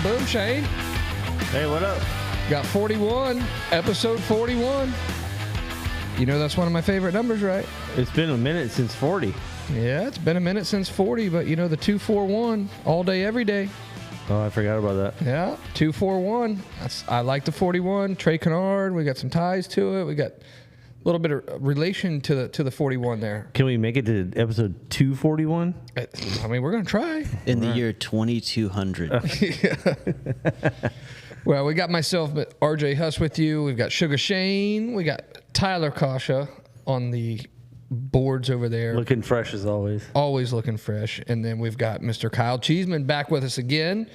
boom, Shane. Hey, what up? Got 41, episode 41. You know that's one of my favorite numbers, right? It's been a minute since 40. Yeah, it's been a minute since 40, but you know the 241, all day, every day. Oh, I forgot about that. Yeah, 241. I like the 41. Trey Kennard, we got some ties to it. We got a little bit of relation to the 41 there. Can we make it to episode 241? I mean, we're going to try. In the year 2200. Well, we got myself, RJ Huss with you. We've got Sugar Shane. We got Tyler Kasha on the boards over there. Looking fresh as always. Always looking fresh. And then we've got Mr. Kyle Cheeseman back with us again.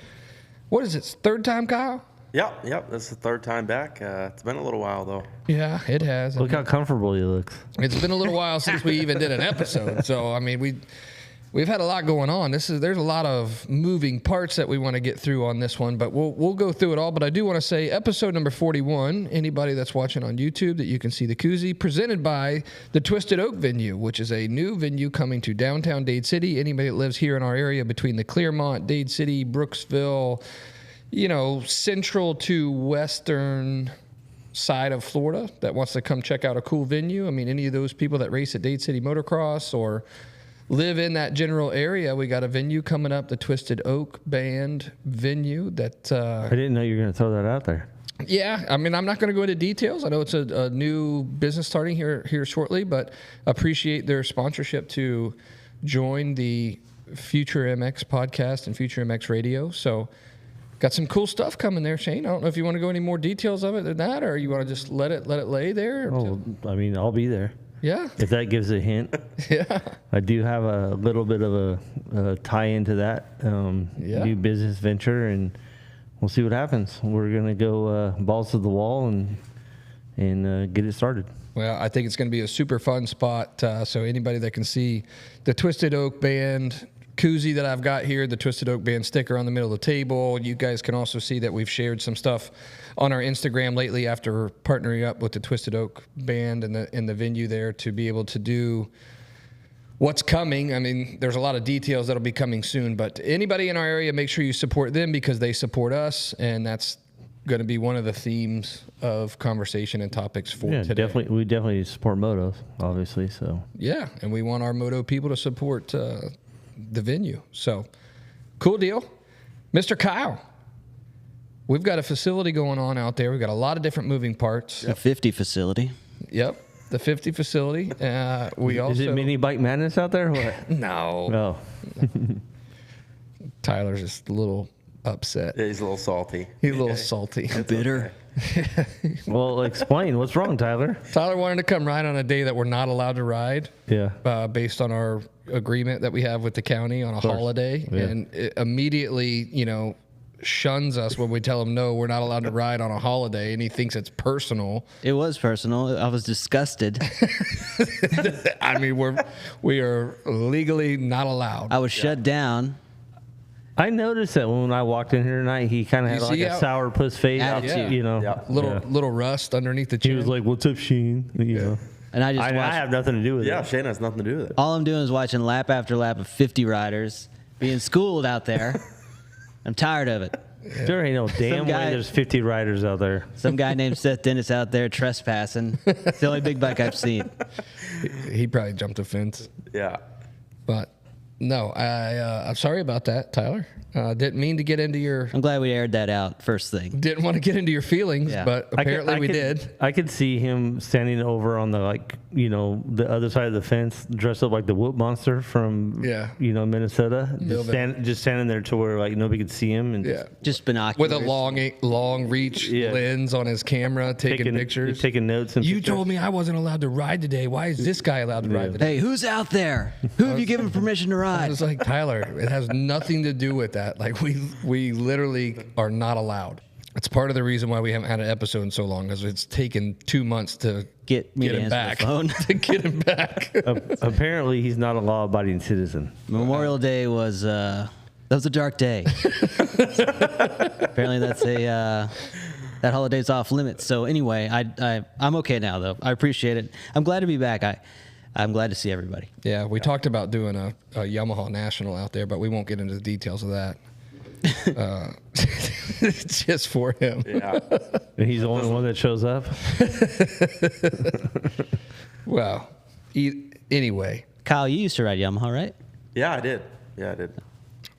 What is it, third time, Kyle? Yep. This is the third time back. It's been a little while, though. Yeah, it has. Look how comfortable he looks. It's been a little while since we even did an episode. So, I mean, we've had a lot going on. There's a lot of moving parts that we want to get through on this one, but we'll go through it all. But I do want to say episode number 41, anybody that's watching on YouTube that you can see the koozie, presented by the Twisted Oak venue, which is a new venue coming to downtown Dade City. Anybody that lives here in our area between the Clearmont, Dade City, Brooksville, central to western side of Florida that wants to come check out a cool venue. I mean, any of those people that race at Dade City Motocross or live in that general area, we got a venue coming up, the Twisted Oak Band venue. That I didn't know you were going to throw that out there. Yeah, I mean, I'm not going to go into details. I know it's a new business starting here shortly, but appreciate their sponsorship to join the Future MX podcast and Future MX Radio. So got some cool stuff coming there, Shane. I don't know if you want to go any more details of it than that, or you want to just let it lay there. Oh, I mean, I'll be there. Yeah. If that gives a hint. Yeah. I do have a little bit of a tie into that new business venture, and we'll see what happens. We're going to go balls to the wall and get it started. Well, I think it's going to be a super fun spot. So anybody that can see the Twisted Oak Band koozie that I've got here, the Twisted Oak Band sticker on the middle of the table. You guys can also see that we've shared some stuff on our Instagram lately after partnering up with the Twisted Oak Band and the venue there to be able to do what's coming. I mean, there's a lot of details that'll be coming soon, but anybody in our area, make sure you support them because they support us, and that's going to be one of the themes of conversation and topics for today. We definitely support motos, obviously. So yeah, and we want our moto people to support the venue. So cool deal. Mr. Kyle, we've got a facility going on out there. We've got a lot of different moving parts. The 50 facility. Yep, the 50 facility. Is it Mini Bike Madness out there? What? No. No. Tyler's just a little upset. Yeah, he's a little salty. He's a little salty. Bitter. Well, explain. What's wrong, Tyler? Tyler wanted to come ride on a day that we're not allowed to ride. Yeah. Based on our agreement that we have with the county on a holiday. Yeah. And it immediately, shuns us when we tell him, no, we're not allowed to ride on a holiday. And he thinks it's personal. It was personal. I was disgusted. I mean, we are legally not allowed. I was shut down. I noticed that when I walked in here tonight, he kind of had like a sourpuss face. Attitude. Little rust underneath the chin. He was like, "What's up, Sheen?" And I have nothing to do with it. Yeah, Shane has nothing to do with it. All I'm doing is watching lap after lap of 50 riders being schooled out there. I'm tired of it. There ain't no damn way there's 50 riders out there. Some guy named Seth Dennis out there trespassing. It's the only big bike I've seen. He probably jumped a fence. Yeah. But no, I'm sorry about that, Tyler. Didn't mean to get into your... I'm glad we aired that out first thing. Didn't want to get into your feelings, but apparently we did. I could see him standing over on the, the other side of the fence, dressed up like the Whoop Monster from, Minnesota. Just standing there to where, nobody could see him. And just binoculars. With a long reach lens on his camera, taking pictures. Taking notes and You told me I wasn't allowed to ride today. Why is this guy allowed to ride today? Hey, who's out there? Who have you given permission to ride? I was like, Tyler, it has nothing to do with that. Like, we literally are not allowed. It's part of the reason why we haven't had an episode in so long, because it's taken 2 months to get him back. To get him back. Apparently, he's not a law-abiding citizen. Memorial Day was that was a dark day. Apparently, that's that holiday's off limits. So anyway, I'm okay now though. I appreciate it. I'm glad to be back. I'm glad to see everybody. Yeah, we talked about doing a Yamaha National out there, but we won't get into the details of that. just for him. Yeah. And he's the only one that shows up. Well, anyway. Kyle, you used to ride Yamaha, right? Yeah, I did. Yeah.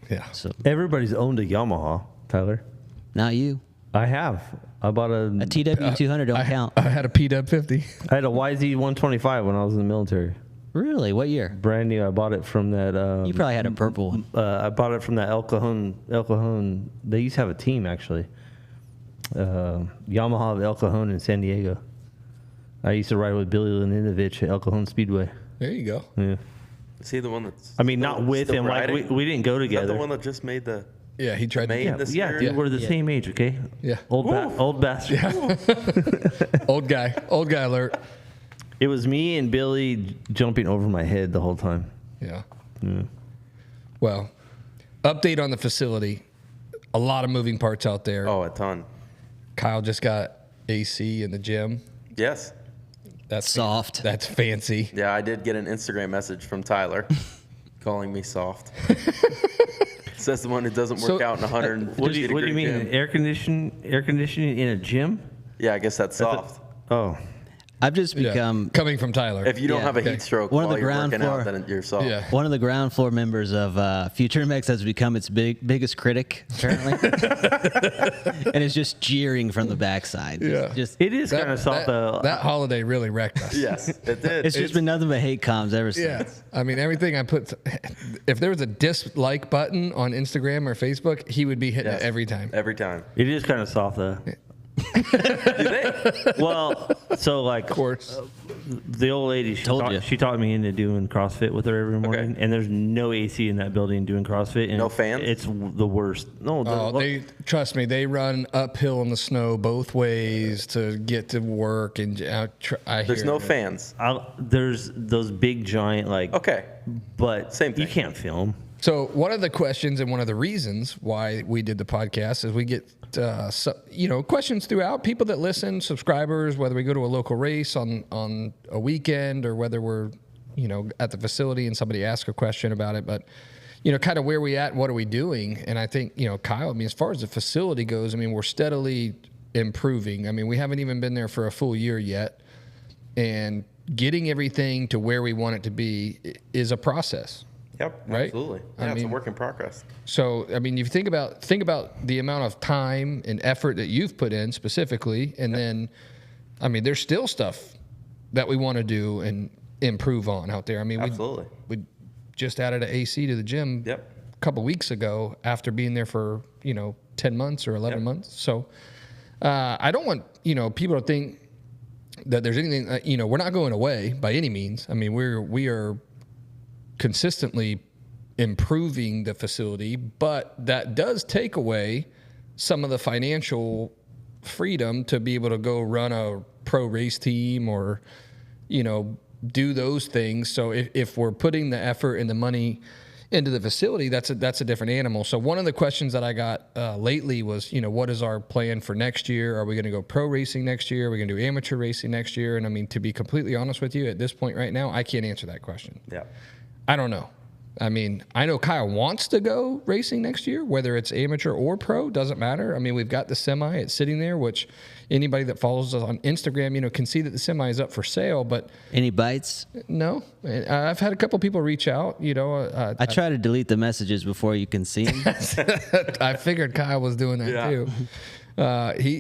Yeah. So Everybody's owned a Yamaha, Tyler. not you. I have. I bought A TW200 don't count. I had a PW50. I had a YZ125 when I was in the military. Really? What year? Brand new. I bought it from that. You probably had a purple one. I bought it from that El Cajon. They used to have a team actually. Yamaha of El Cajon in San Diego. I used to ride with Billy Laninovich at El Cajon Speedway. There you go. Yeah. Is he the one that's? I mean, not with him. Like we didn't go Is that together. the one that just made the Yeah, he tried main to. this Yeah, year? dude, we're the Yeah. same age, okay? Yeah. Old bastard. Old guy alert. It was me and Billy jumping over my head the whole time. Yeah. Well, update on the facility. A lot of moving parts out there. Oh, a ton. Kyle just got AC in the gym. Yes. That's Soft. That's fancy. Yeah, I did get an Instagram message from Tyler calling me soft. Says the one who doesn't work out in 150 What do you degree mean? gym. Air conditioning in a gym? Yeah, I guess that's soft. Oh. I've just Yeah. become Coming from Tyler. If you don't Yeah. have a Okay. heat stroke One of while the you're ground working out, floor- then you're soft. Yeah. one of the ground floor members of Future MX has become its biggest critic, apparently. And it's just jeering from the backside. Yeah. Just It is kind of soft, though. That holiday really wrecked us. Yes, it did. it's just been nothing but hate comms ever Yeah. since. I mean, everything I put, if there was a dislike button on Instagram or Facebook, he would be hitting Yes. it every time. Every time. It is kind of soft, though. Do they? Well, so like Of course. the old lady, Told ya. she taught me into doing CrossFit with her every morning, and there's no AC in that building doing CrossFit. And No fans? It's the worst. No, They trust me. They run uphill in the snow both ways to get to work, and I There's hear no it. fans. there's those big giant like. Okay. But Same you thing. can't film. So one of the questions and one of the reasons why we did the podcast is we get questions throughout, people that listen, subscribers, whether we go to a local race on a weekend or whether we're at the facility and somebody asks a question about it, but kind of where we at, what are we doing? And I think Kyle, I mean, as far as the facility goes, I mean, we're steadily improving. I mean, we haven't even been there for a full year yet, and getting everything to where we want it to be is a process. Yep. Right? Absolutely. I Yeah, it's a mean- work in progress. So, I mean, you think about the amount of time and effort that you've put in specifically, and then, I mean, there's still stuff that we want to do and improve on out there. I mean, Absolutely. we just added an AC to the gym Yep. a couple weeks ago after being there for 10 months or 11 Yep. months. So, I don't want people to think that there's anything. We're not going away by any means. I mean, we are consistently improving the facility, but that does take away some of the financial freedom to be able to go run a pro race team or do those things. So if we're putting the effort and the money into the facility, that's a different animal. So one of the questions that I got lately was, what is our plan for next year? Are we going to go pro racing next year? Are we going to do amateur racing next year? And I mean, to be completely honest with you, at this point right now, I can't answer that question. Yeah. I don't know. I mean, I know Kyle wants to go racing next year, whether it's amateur or pro, doesn't matter. I mean, we've got the semi, it's sitting there, which anybody that follows us on Instagram, can see that the semi is up for sale, but Any bites? no. I've had a couple people reach out, I try to delete the messages before you can see them. I figured Kyle was doing that too.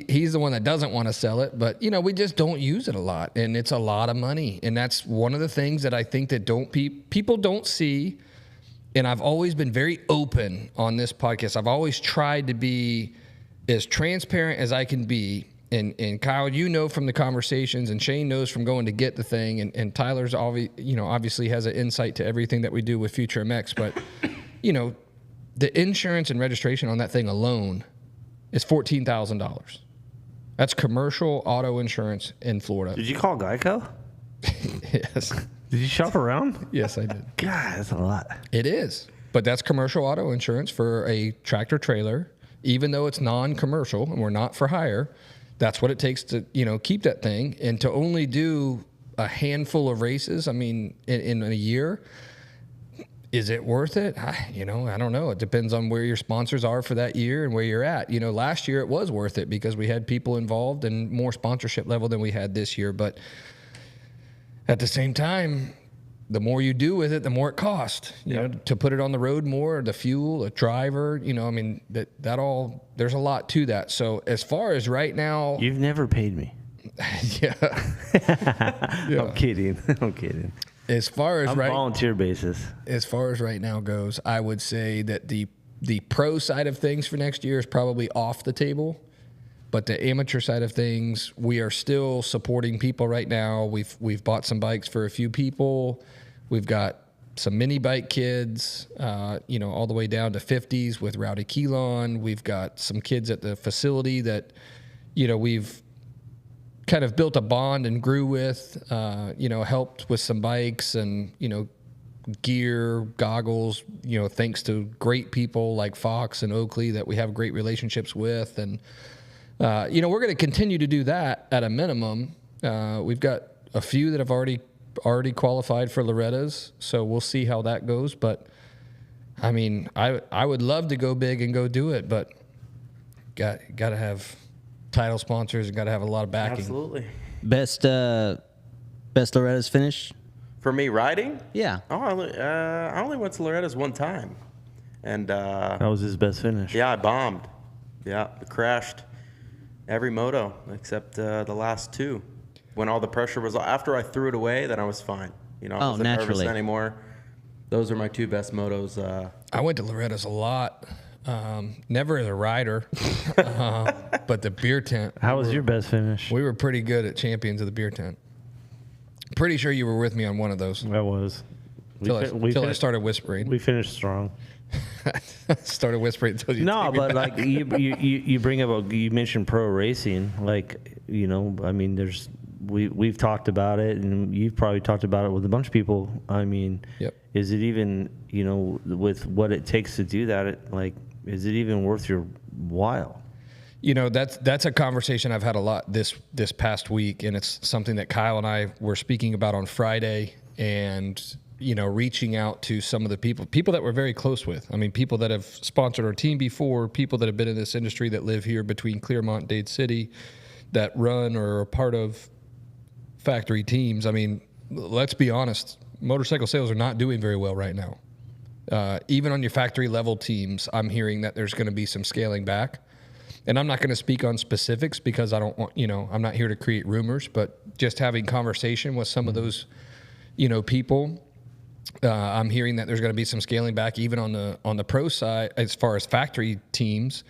He's the one that doesn't want to sell it, but we just don't use it a lot, and it's a lot of money, and that's one of the things that I think that people don't see. And I've always been very open on this podcast. I've always tried to be as transparent as I can be. And Kyle, from the conversations, and Shane knows from going to get the thing, and Tyler's obviously has an insight to everything that we do with Future MX. But the insurance and registration on that thing alone is $14,000. That's commercial auto insurance in Florida. Did you call Geico? Yes, Did you shop around? yes, I did. God, that's a lot. It is, but that's commercial auto insurance for a tractor trailer, even though it's non-commercial and we're not for hire. That's what it takes to keep that thing, and to only do a handful of races. I mean, in a year, Is it worth it? I don't know. It depends on where your sponsors are for that year and where you're at. Last year it was worth it because we had people involved and more sponsorship level than we had this year. But at the same time, the more you do with it, the more it costs. You know, to put it on the road more, the fuel, a driver. That all. There's a lot to that. So as far as right now, you've never paid me. Yeah. I'm kidding. As far as volunteer basis. As far as right now goes, I would say that the pro side of things for next year is probably off the table, but the amateur side of things, we are still supporting people right now. We've bought some bikes for a few people. We've got some mini bike kids, all the way down to 50s with Rowdy Keelan. We've got some kids at the facility that, we've kind of built a bond and grew with, helped with some bikes and, gear, goggles, thanks to great people like Fox and Oakley that we have great relationships with. And, we're going to continue to do that at a minimum. We've got a few that have already qualified for Loretta's, so we'll see how that goes. But, I mean, I would love to go big and go do it, but got to have title sponsors and got to have a lot of backing. Absolutely. Best Loretta's finish? For me, riding? Yeah. Oh, I only went to Loretta's one time. And that was his best finish. Yeah, I bombed. Yeah, crashed every moto except the last two. When all the pressure was after I threw it away, then I was fine. I wasn't nervous anymore. Those are my two best motos. I went to Loretta's a lot. Never as a rider, but the beer tent. How was your best finish? We were pretty good at Champions of the Beer Tent. Pretty sure you were with me on one of those. I was. Until I started whispering. We finished strong. Started whispering until you. No, but like you bring up you mentioned pro racing. Like I mean, we've talked about it, and you've probably talked about it with a bunch of people. I mean, is it even with what it takes to do that? Is it even worth your while? That's a conversation I've had a lot this past week, and it's something that Kyle and I were speaking about on Friday, and reaching out to some of the people that we're very close with. I mean, people that have sponsored our team before, people that have been in this industry that live here between Clearmont and Dade City, that run or are part of factory teams. I mean, let's be honest, motorcycle sales are not doing very well right now. Even on your factory level teams, I'm hearing that there's going to be some scaling back. And I'm not going to speak on specifics because I don't want, I'm not here to create rumors, but just having conversation with some of those, people, I'm hearing that there's going to be some scaling back even on the pro side as far as factory teams.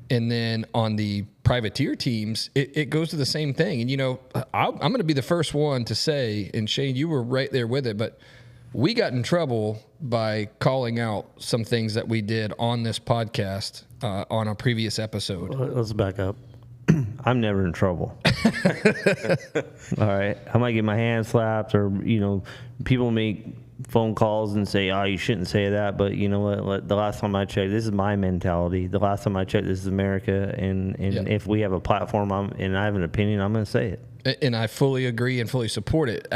And then on the privateer teams, it goes to the same thing. And, I'm going to be the first one to say, and Shane, you were right there with it, but we got in trouble by calling out some things that we did on this podcast on a previous episode. Let's back up. I'm never in trouble. All right. I might get my hand slapped or, people make phone calls and say, oh, you shouldn't say that. But you know what? The last time I checked, this is my mentality. The last time I checked, this is America. And if we have a platform and I have an opinion, I'm going to say it. And I fully agree and fully support it.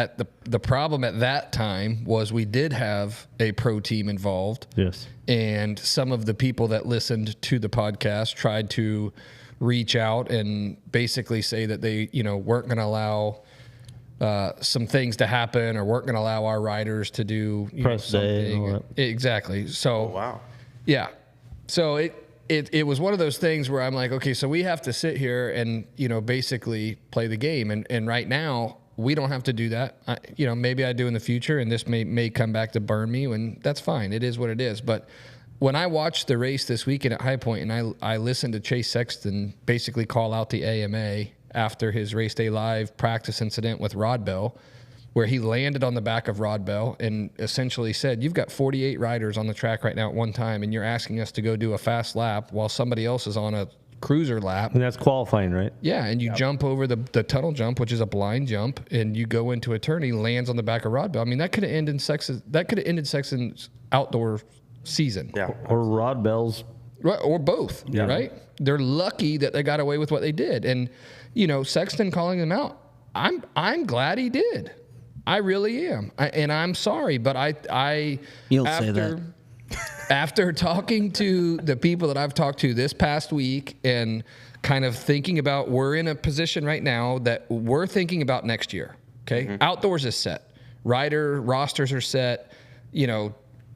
The problem at that time was we did have a pro team involved. Yes. And some of the people that listened to the podcast tried to reach out and basically say that they, weren't going to allow some things to happen or weren't going to allow our riders to do press something. Exactly. So, wow. Yeah. So it was one of those things where I'm like, okay, so we have to sit here and, basically play the game. And right now we don't have to do that. Maybe I do in the future and this may come back to burn me, and that's fine. It is what it is. But when I watched the race this weekend at High Point and I listened to Chase Sexton basically call out the AMA after his race day live practice incident with Rod Bell, where he landed on the back of Rod Bell and essentially said, you've got 48 riders on the track right now at one time, and you're asking us to go do a fast lap while somebody else is on a cruiser lap. And that's qualifying, right? Yeah, and you jump over the tunnel jump, which is a blind jump, and you go into a turn, he lands on the back of Rod Bell. I mean, that could have ended Sexton's outdoor season. Yeah. Or Rod Bell's. Right, or both, right? They're lucky that they got away with what they did. And, Sexton calling them out, I'm glad he did. I really am. And I'm sorry, but I You'll say that. After talking to the people that I've talked to this past week and kind of thinking about, we're in a position right now that we're thinking about next year. Okay. Mm-hmm. Outdoors is set. Rider rosters are set. You know,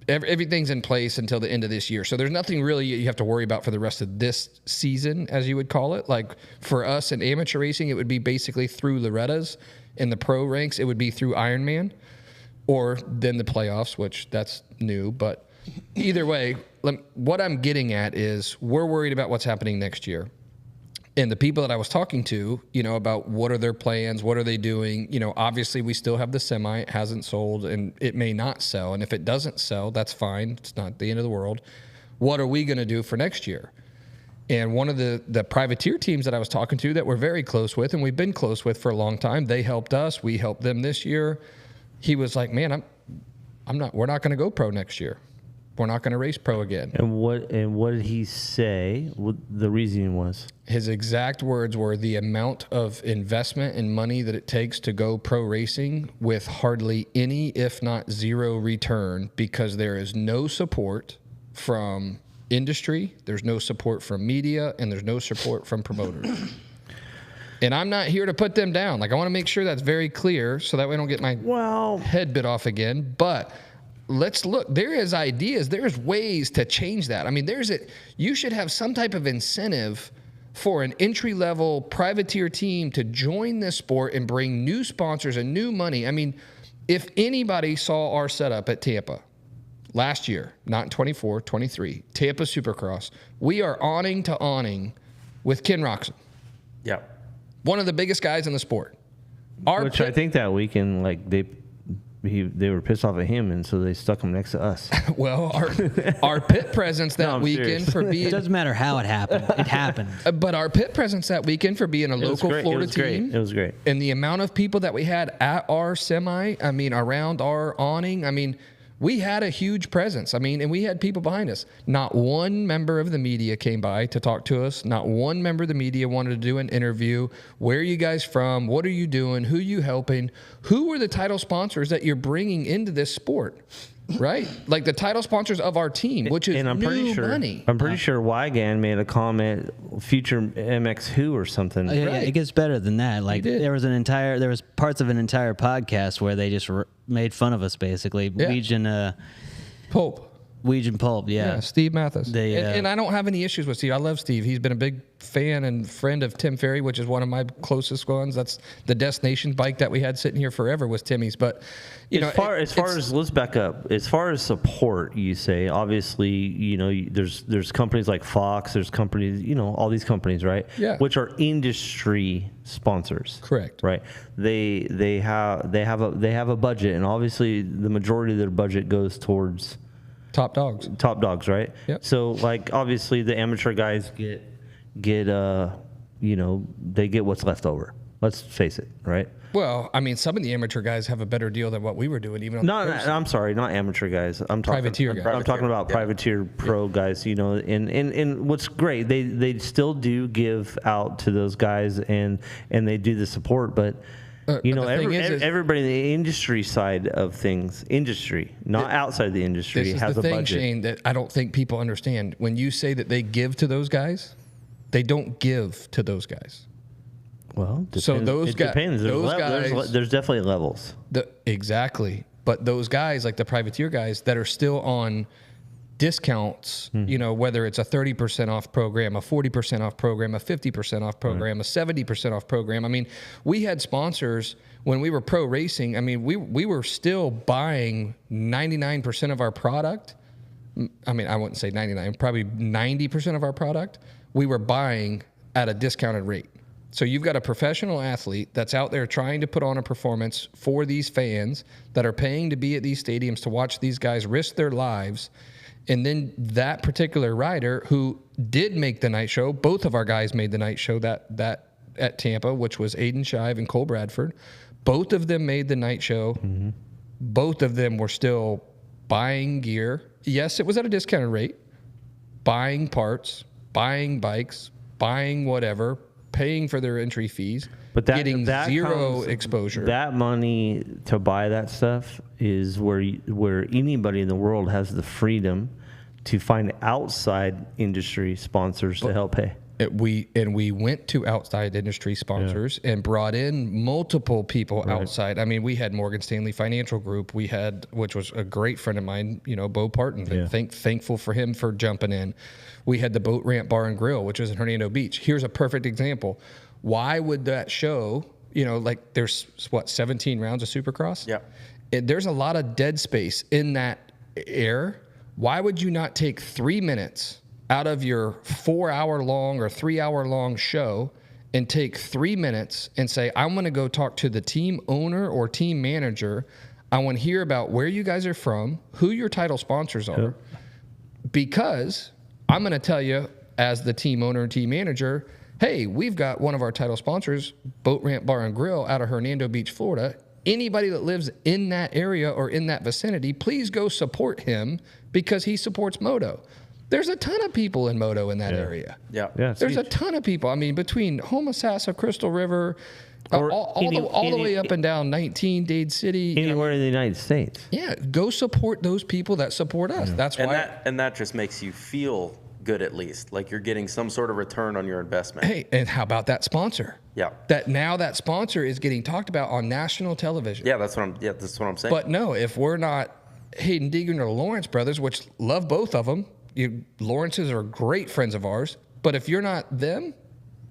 everything's in place until the end of this year. So there's nothing really you have to worry about for the rest of this season, as you would call it. Like for us in amateur racing, it would be basically through Loretta's. In the pro ranks, it would be through Ironman or then the playoffs, which that's new. But either way, what I'm getting at is we're worried about what's happening next year. And the people that I was talking to, you know, about what are their plans, what are they doing? You know, obviously we still have the semi, it hasn't sold, and it may not sell. And if it doesn't sell, that's fine. It's not the end of the world. What are we going to do for next year? And one of the privateer teams that I was talking to that we're very close with, and we've been close with for a long time, they helped us. We helped them this year. He was like, "Man, we're not going to go pro next year. We're not going to race pro again." And what did he say? What the reasoning was? His exact words were the amount of investment and money that it takes to go pro racing with hardly any, if not zero, return because there is no support from industry, there's no support from media, and there's no support from promoters. And I'm not here to put them down. Like, I want to make sure that's very clear so that way I don't get my head bit off again. But let's look. There is ideas. There's ways to change that. I mean, you should have some type of incentive for an entry-level privateer team to join this sport and bring new sponsors and new money. I mean, if anybody saw our setup at Tampa last year, not in 24, 23, Tampa Supercross, we are awning to awning with Ken Roxon. Yeah. One of the biggest guys in the sport. I think that weekend, like they were pissed off at him, and so they stuck him next to us. Well, our pit presence that weekend for being... It doesn't matter how it happened. It happened. But our pit presence that weekend for being a local Florida team. It was great. And the amount of people that we had at our semi, I mean, around our awning, I mean... We had a huge presence. I mean, and we had people behind us. Not one member of the media came by to talk to us. Not one member of the media wanted to do an interview. Where are you guys from? What are you doing? Who are you helping? Who were the title sponsors that you're bringing into this sport? Right? Like the title sponsors of our team, which is money. I'm pretty sure Wygan made a comment, future MX Who or something. Yeah, it gets better than that. Like there was parts of an entire podcast where they just made fun of us basically. Yeah. Weege Pulp, yeah. Steve Mathis. And I don't have any issues with Steve. I love Steve. He's been a big fan and friend of Tim Ferry, which is one of my closest ones. That's the Destination bike that we had sitting here forever was Timmy's. But let's back up. As far as support, you say, obviously, you know, there's companies like Fox, there's companies, you know, all these companies, right? Yeah. Which are industry sponsors. Correct. Right. They have a budget, and obviously the majority of their budget goes towards top dogs, right? Yep. So, like, obviously the amateur guys get you know, they get what's left over. Let's face it, right? Well, I mean, some of the amateur guys have a better deal than what we were doing, even on I'm sorry, not amateur guys. I'm talking privateer guys. I'm talking about privateer pro guys, you know, and what's great, they still do give out to those guys and they do the support, but you know, everybody in the industry side of things, not outside the industry, has a budget. This is the thing, Shane, that I don't think people understand. When you say that they give to those guys, they don't give to those guys. Well, depends. So those guys, depends. There's definitely levels. Exactly. But those guys, like the privateer guys that are still on discounts, you know, whether it's a 30% off program, a 40% off program, a 50% off program, a 70% off program. I mean, we had sponsors when we were pro racing. I mean, we were still buying 99% of our product. I mean, I wouldn't say 99, probably 90% of our product we were buying at a discounted rate. So you've got a professional athlete that's out there trying to put on a performance for these fans that are paying to be at these stadiums to watch these guys risk their lives. And then that particular rider who did make the night show, both of our guys made the night show that at Tampa, which was Aiden Shive and Cole Bradford. Both of them made the night show. Mm-hmm. Both of them were still buying gear. Yes, it was at a discounted rate. Buying parts, buying bikes, buying whatever, paying for their entry fees, but getting zero exposure. That money to buy that stuff is where anybody in the world has the freedom to find outside industry sponsors to help pay. We went to outside industry sponsors and brought in multiple people outside. I mean, we had Morgan Stanley Financial Group. We had, which was a great friend of mine, Bo Parton. Yeah. Thankful for him for jumping in. We had the Boat Ramp Bar and Grill, which was in Hernando Beach. Here's a perfect example. Why would that show? Like there's 17 rounds of Supercross. Yeah. There's a lot of dead space in that air. Why would you not take 3 minutes out of your 4-hour-long or 3-hour-long show and take 3 minutes and say, I'm going to go talk to the team owner or team manager. I want to hear about where you guys are from, who your title sponsors are, because I'm going to tell you as the team owner and team manager, hey, we've got one of our title sponsors, Boat Ramp Bar and Grill out of Hernando Beach, Florida. Anybody that lives in that area or in that vicinity, please go support him because he supports Moto. There's a ton of people in Moto in that area. Yeah. There's a ton of people. I mean, between Homosassa, Crystal River, all the way up and down 19, Dade City. Anywhere in the United States. Yeah, go support those people that support us. That's why. And that just makes you feel good, at least. Like you're getting some sort of return on your investment. Hey, and how about that sponsor? Yeah. That sponsor is getting talked about on national television. Yeah, that's what I'm saying. But no, if we're not Hayden Deegan or Lawrence brothers, which love both of them, Lawrences are great friends of ours, but if you're not them,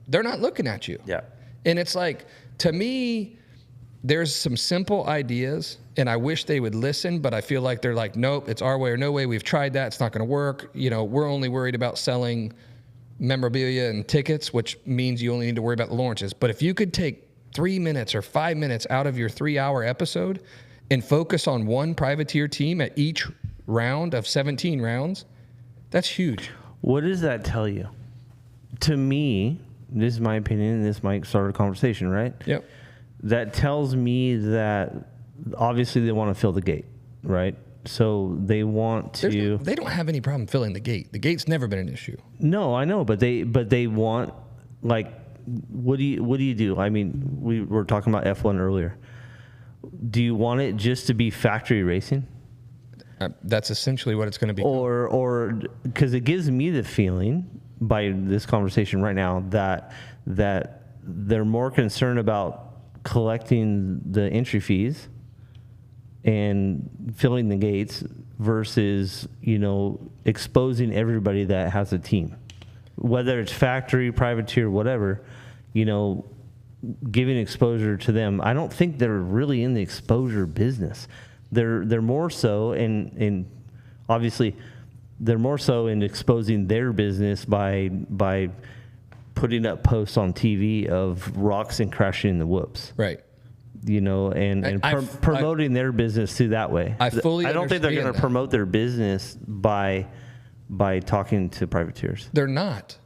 they're not looking at you. Yeah. And it's like, to me, there's some simple ideas, and I wish they would listen, but I feel like they're like, nope, it's our way or no way. We've tried that. It's not going to work. We're only worried about selling memorabilia and tickets, which means you only need to worry about the Lawrences. But if you could take 3 minutes or 5 minutes out of your 3-hour episode and focus on one privateer team at each round of 17 rounds, that's huge. What does that tell you? To me, this is my opinion, and this might start a conversation, right? Yep. That tells me that obviously they want to fill the gate, right? So they want to. They don't have any problem filling the gate. The gate's never been an issue. No, I know, but they want, like, what do you do? I mean, we were talking about F1 earlier. Do you want it just to be factory racing? That's essentially what it's going to be. Or because it gives me the feeling by this conversation right now that they're more concerned about collecting the entry fees and filling the gates versus exposing everybody that has a team, whether it's factory, privateer, whatever, giving exposure to them. I don't think they're really in the exposure business. They're more so, and obviously they're more so in exposing their business by putting up posts on TV of rocks and crashing in the whoops. Right. And promoting their business through that way. I don't think they're going to promote their business by talking to privateers. They're not.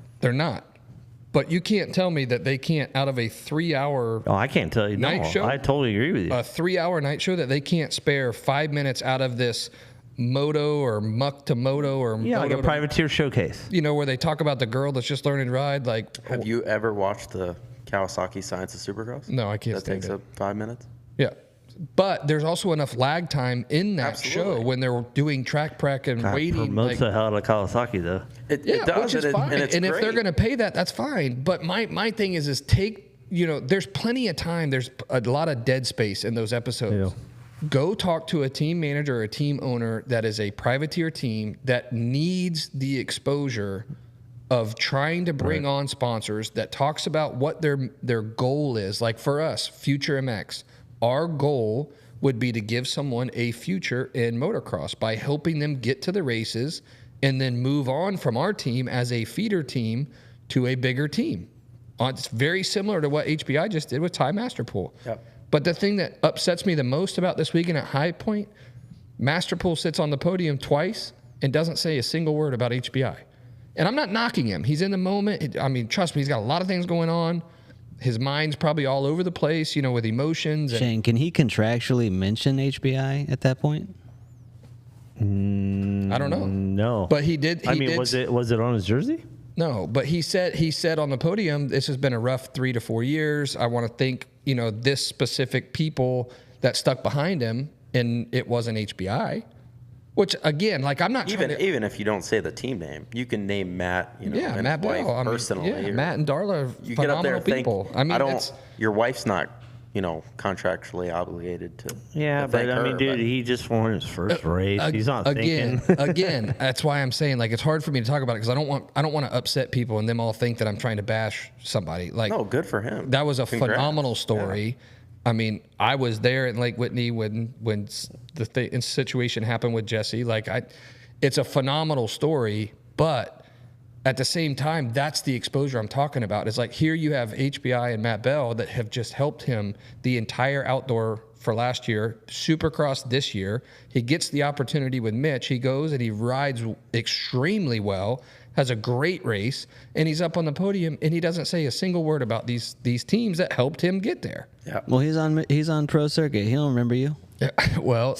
But you can't tell me that they can't, out of a 3-hour I can't tell you. night show. I totally agree with you. A 3-hour night show that they can't spare 5 minutes out of this moto or muck to moto or like a privateer showcase. Where they talk about the girl that's just learning to ride. Like, have you ever watched the Kawasaki Science of Supercross? No, I can't. That takes up 5 minutes. Yeah. But there's also enough lag time in that show when they're doing track prep and waiting. Promotes the hell out of Kawasaki, though. It does, which is fine. And if they're going to pay that, that's fine. But my thing is take, there's plenty of time. There's a lot of dead space in those episodes. Yeah. Go talk to a team manager or a team owner that is a privateer team that needs the exposure of trying to bring on sponsors, that talks about what their goal is. Like for us, Future MX. Our goal would be to give someone a future in motocross by helping them get to the races and then move on from our team as a feeder team to a bigger team. It's very similar to what HBI just did with Ty Masterpool. Yep. But the thing that upsets me the most about this weekend at High Point, Masterpool sits on the podium twice and doesn't say a single word about HBI. And I'm not knocking him. He's in the moment. I mean, trust me, he's got a lot of things going on. His mind's probably all over the place, with emotions. Shane, can he contractually mention HBI at that point? I don't know. No, but he did. Was it on his jersey? No, but he said on the podium, this has been a rough 3 to 4 years. I want to thank, this specific people that stuck behind him, and it wasn't HBI. Which again, like I'm not even if you don't say the team name, you can name Matt. And Matt his wife Bell personally. Yeah, Matt and Darla are you get up there people. Think, I mean, your wife's not, contractually obligated to. Yeah, but I mean, dude, he just won his first race. He's not thinking. Again, that's why I'm saying like it's hard for me to talk about it because I don't want to upset people and them all think that I'm trying to bash somebody. Like, no, good for him. That was a Congrats. phenomenal story. Yeah. I mean, I was there in Lake Whitney when the situation happened with Jesse. Like, it's a phenomenal story, but at the same time, that's the exposure I'm talking about. It's like here you have HBI and Matt Bell that have just helped him the entire outdoor for last year, Supercross this year. He gets the opportunity with Mitch. He goes and he rides extremely well, has a great race, and he's up on the podium and he doesn't say a single word about these teams that helped him get there. Yeah. Well, he's on Pro Circuit. He don't remember you. Yeah. Well,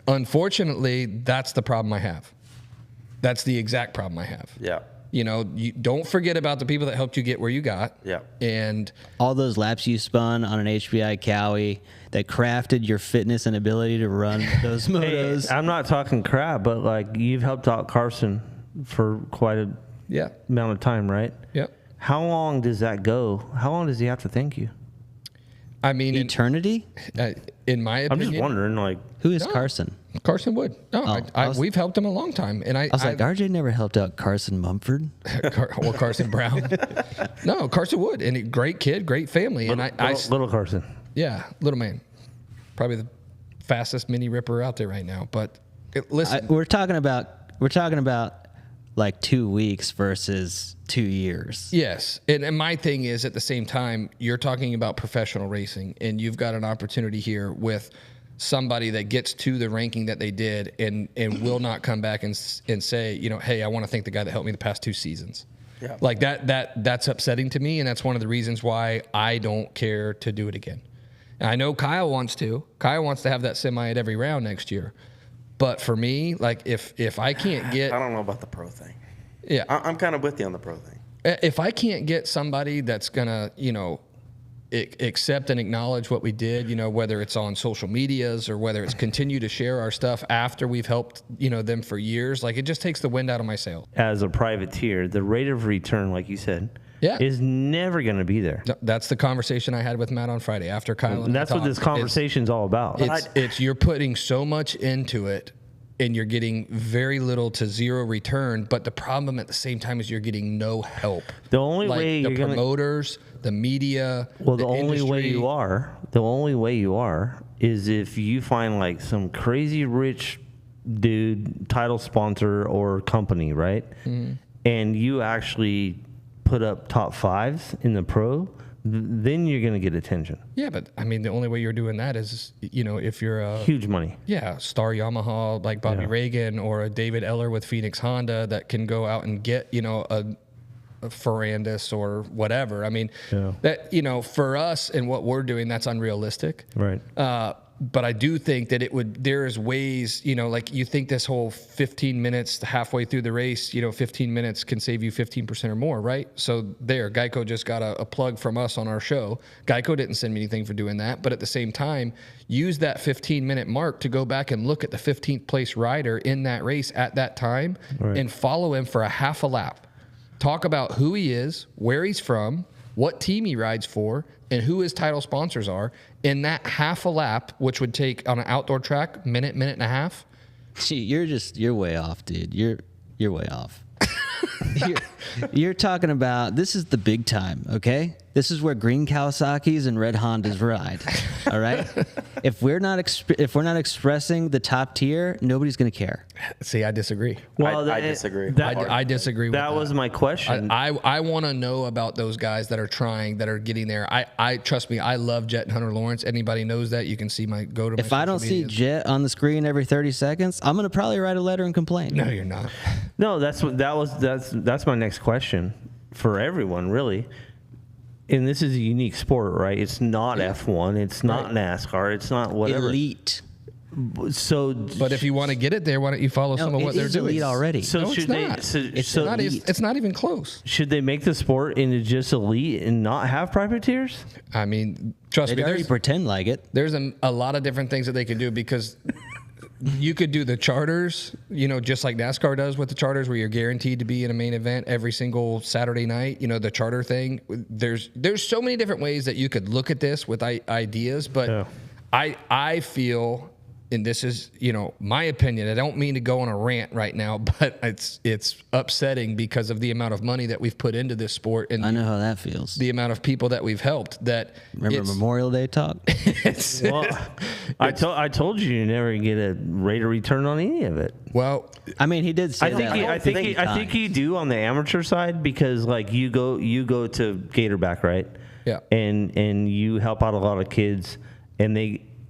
unfortunately, that's the problem I have. That's the exact problem I have. Yeah. You don't forget about the people that helped you get where you got. Yeah. And all those laps you spun on an HBI Cowie that crafted your fitness and ability to run those motos. Hey, I'm not talking crap, but like you've helped out Carson for quite a amount of time, right? Yep. How long does that go? How long does he have to thank you? I mean, eternity? In my opinion. I'm just wondering, like, who is Carson? Carson Wood. No, we've helped him a long time, and I was like, RJ never helped out Carson Mumford. Carson Brown. No, Carson Wood, and a great kid, great family, little Carson. Yeah, little man, probably the fastest mini ripper out there right now. But listen, we're talking about like 2 weeks versus 2 years. Yes. And my thing is at the same time, you're talking about professional racing and you've got an opportunity here with somebody that gets to the ranking that they did and will not come back and say, hey, I want to thank the guy that helped me the past 2 seasons. Yeah. Like that's upsetting to me. And that's one of the reasons why I don't care to do it again. And I know Kyle wants to. Kyle wants to have that semi at every round next year. But for me, like if I can't get... I don't know about the pro thing. Yeah. I'm kind of with you on the pro thing. If I can't get somebody that's going to, accept and acknowledge what we did, whether it's on social medias or whether it's continue to share our stuff after we've helped, them for years, like it just takes the wind out of my sail. As a privateer, the rate of return, like you said, is never going to be there. That's the conversation I had with Matt on Friday after Kyle and that's what this conversation's all about. It's you're putting so much into it and you're getting very little to zero return, but the problem at the same time is you're getting no help. The only way the promoters, the media, the only way you are is if you find like some crazy rich dude, title sponsor or company, right? Mm-hmm. And you actually put up top 5s in the pro, then you're going to get attention. Yeah, but I mean, the only way you're doing that is, if you're a huge money. Yeah, Star Yamaha like Bobby Reagan or a David Eller with Phoenix Honda that can go out and get, a Ferrandis or whatever. I mean, that, for us and what we're doing, that's unrealistic. Right. But I do think that there's ways, like you think this whole 15 minutes halfway through the race, 15 minutes can save you 15% or more, right? So Geico just got a plug from us on our show. Geico didn't send me anything for doing that. But at the same time, use that 15-minute mark to go back and look at the 15th place rider in that race at that time and follow him for a half a lap. Talk about who he is, where he's from, what team he rides for, and who his title sponsors are in that half a lap, which would take on an outdoor track, minute and a half. Gee, you're way off, dude. You're way off. You're talking about, this is the big time, okay? This is where green Kawasaki's and red Hondas ride. All right. If we're not expressing the top tier, nobody's going to care. See, I disagree. Well, I disagree. I disagree with that. That was my question. I want to know about those guys that are trying, that are getting there. I trust me, I love Jet and Hunter Lawrence. Anybody knows that, you can see If I don't see Jet on the screen every 30 seconds, I'm going to probably write a letter and complain. No, you're not. No, that's my next question for everyone, really. And this is a unique sport, right? It's not F1. It's not NASCAR. It's not whatever. Elite. So, But if you want to get it there, why don't you follow some of what they're doing? Elite already. so No, should it's they? not. So, It's not even close. should they make the sport into just elite and not have privateers? I mean, trust They me. already There's, pretend like it. there's a lot of different things that they can do because you could do the charters, just like NASCAR does with the charters, where you're guaranteed to be in a main event every single Saturday night. The charter thing. There's so many different ways that you could look at this with ideas, but Yeah. I feel. And this is, my opinion. I don't mean to go on a rant right now, but it's upsetting because of the amount of money that we've put into this sport and I know how that feels. the amount of people that we've helped. That Remember Memorial Day talk? Well, I told you never get a rate of return on any of it. Well, I mean, he did say that. I think you do on the amateur side because like you go to Gatorback, right? Yeah. And you help out a lot of kids, and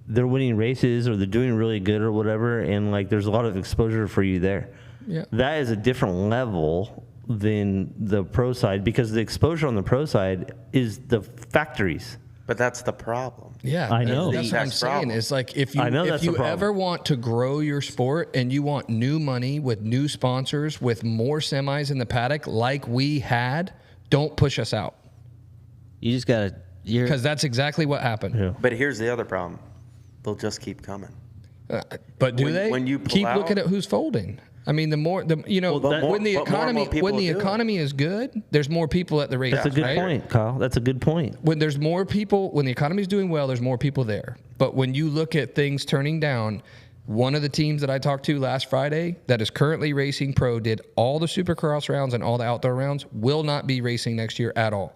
they're winning races or they're doing really good or whatever, and like there's a lot of exposure for you there. Yeah. That is a different level than the pro side because the exposure on the pro side is the factories. But that's the problem. yeah, I know. That's what I'm Exact saying. problem. Is like if I know you that's the problem. ever want to grow your sport and you want new money with new sponsors with more semis in the paddock like we had, don't push us out You just got to. because that's exactly what happened. Yeah. But here's the other problem. They'll just keep coming. But do When- they? when you pull keep out- looking at who's folding. I mean, when the but more and more people do it. is good, there's more people at the races. That's a good right? point, Kyle. That's a good point. When there's more people, when the economy's doing well, there's more people there. But when you look at things turning down, one of the teams that I talked to last Friday that is currently racing pro did all the Supercross rounds and all the outdoor rounds, will not be racing next year at all.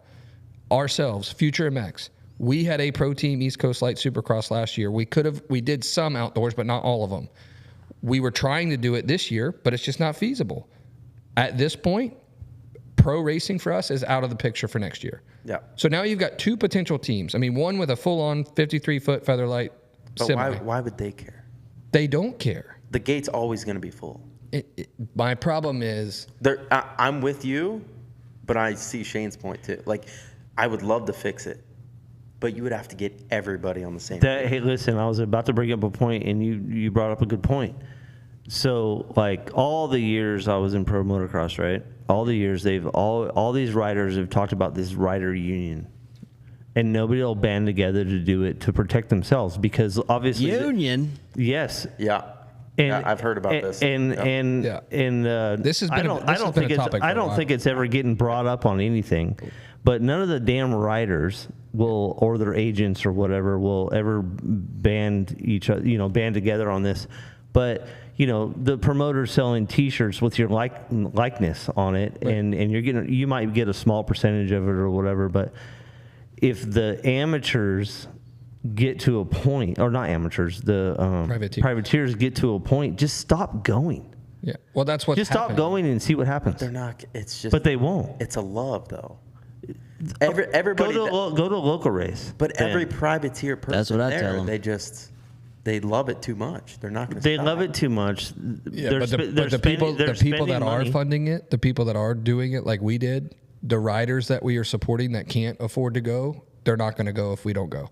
Ourselves, Future MX. We had a pro team East Coast Light Supercross last year. We did some outdoors, but not all of them. We were trying to do it this year, but it's just not feasible. At this point, pro racing for us is out of the picture for next year. Yeah. So now you've got two potential teams. I mean, one with a full-on 53-foot featherlight But semi. why would they care? They don't care. The gate's always going to be full. My problem is I'm with you, but I see Shane's point too. Like, I would love to fix it, but you would have to get everybody on the same page. Hey, listen, I was about to bring up a point, and you brought up a good point. So, like, all the years I was in pro motocross, right? All the years all these riders have talked about this rider union, and nobody will band together to do it to protect themselves because obviously Union. yes. Yeah. Yeah, I've heard about this. This has been a topic for I a don't while. think it's ever getting brought up on anything, but none of the damn riders will, or their agents or whatever, will ever band together on this. But the promoter selling T-shirts with your likeness on it, right. and you might get a small percentage of it or whatever. But if the amateurs get to a point, or not amateurs, the privateers get to a point, just stop going. Yeah. Well, that's what's just stop happening. going and see what happens. They're not. It's just. But they won't. It's a love, though. Everybody go to a local race. But every privateer person That's what I tell them. They love it too much. They're not going to. They love it too much. Yeah, but the people that are funding it, the people that are doing it like we did, the riders that we are supporting that can't afford to go, they're not going to go if we don't go.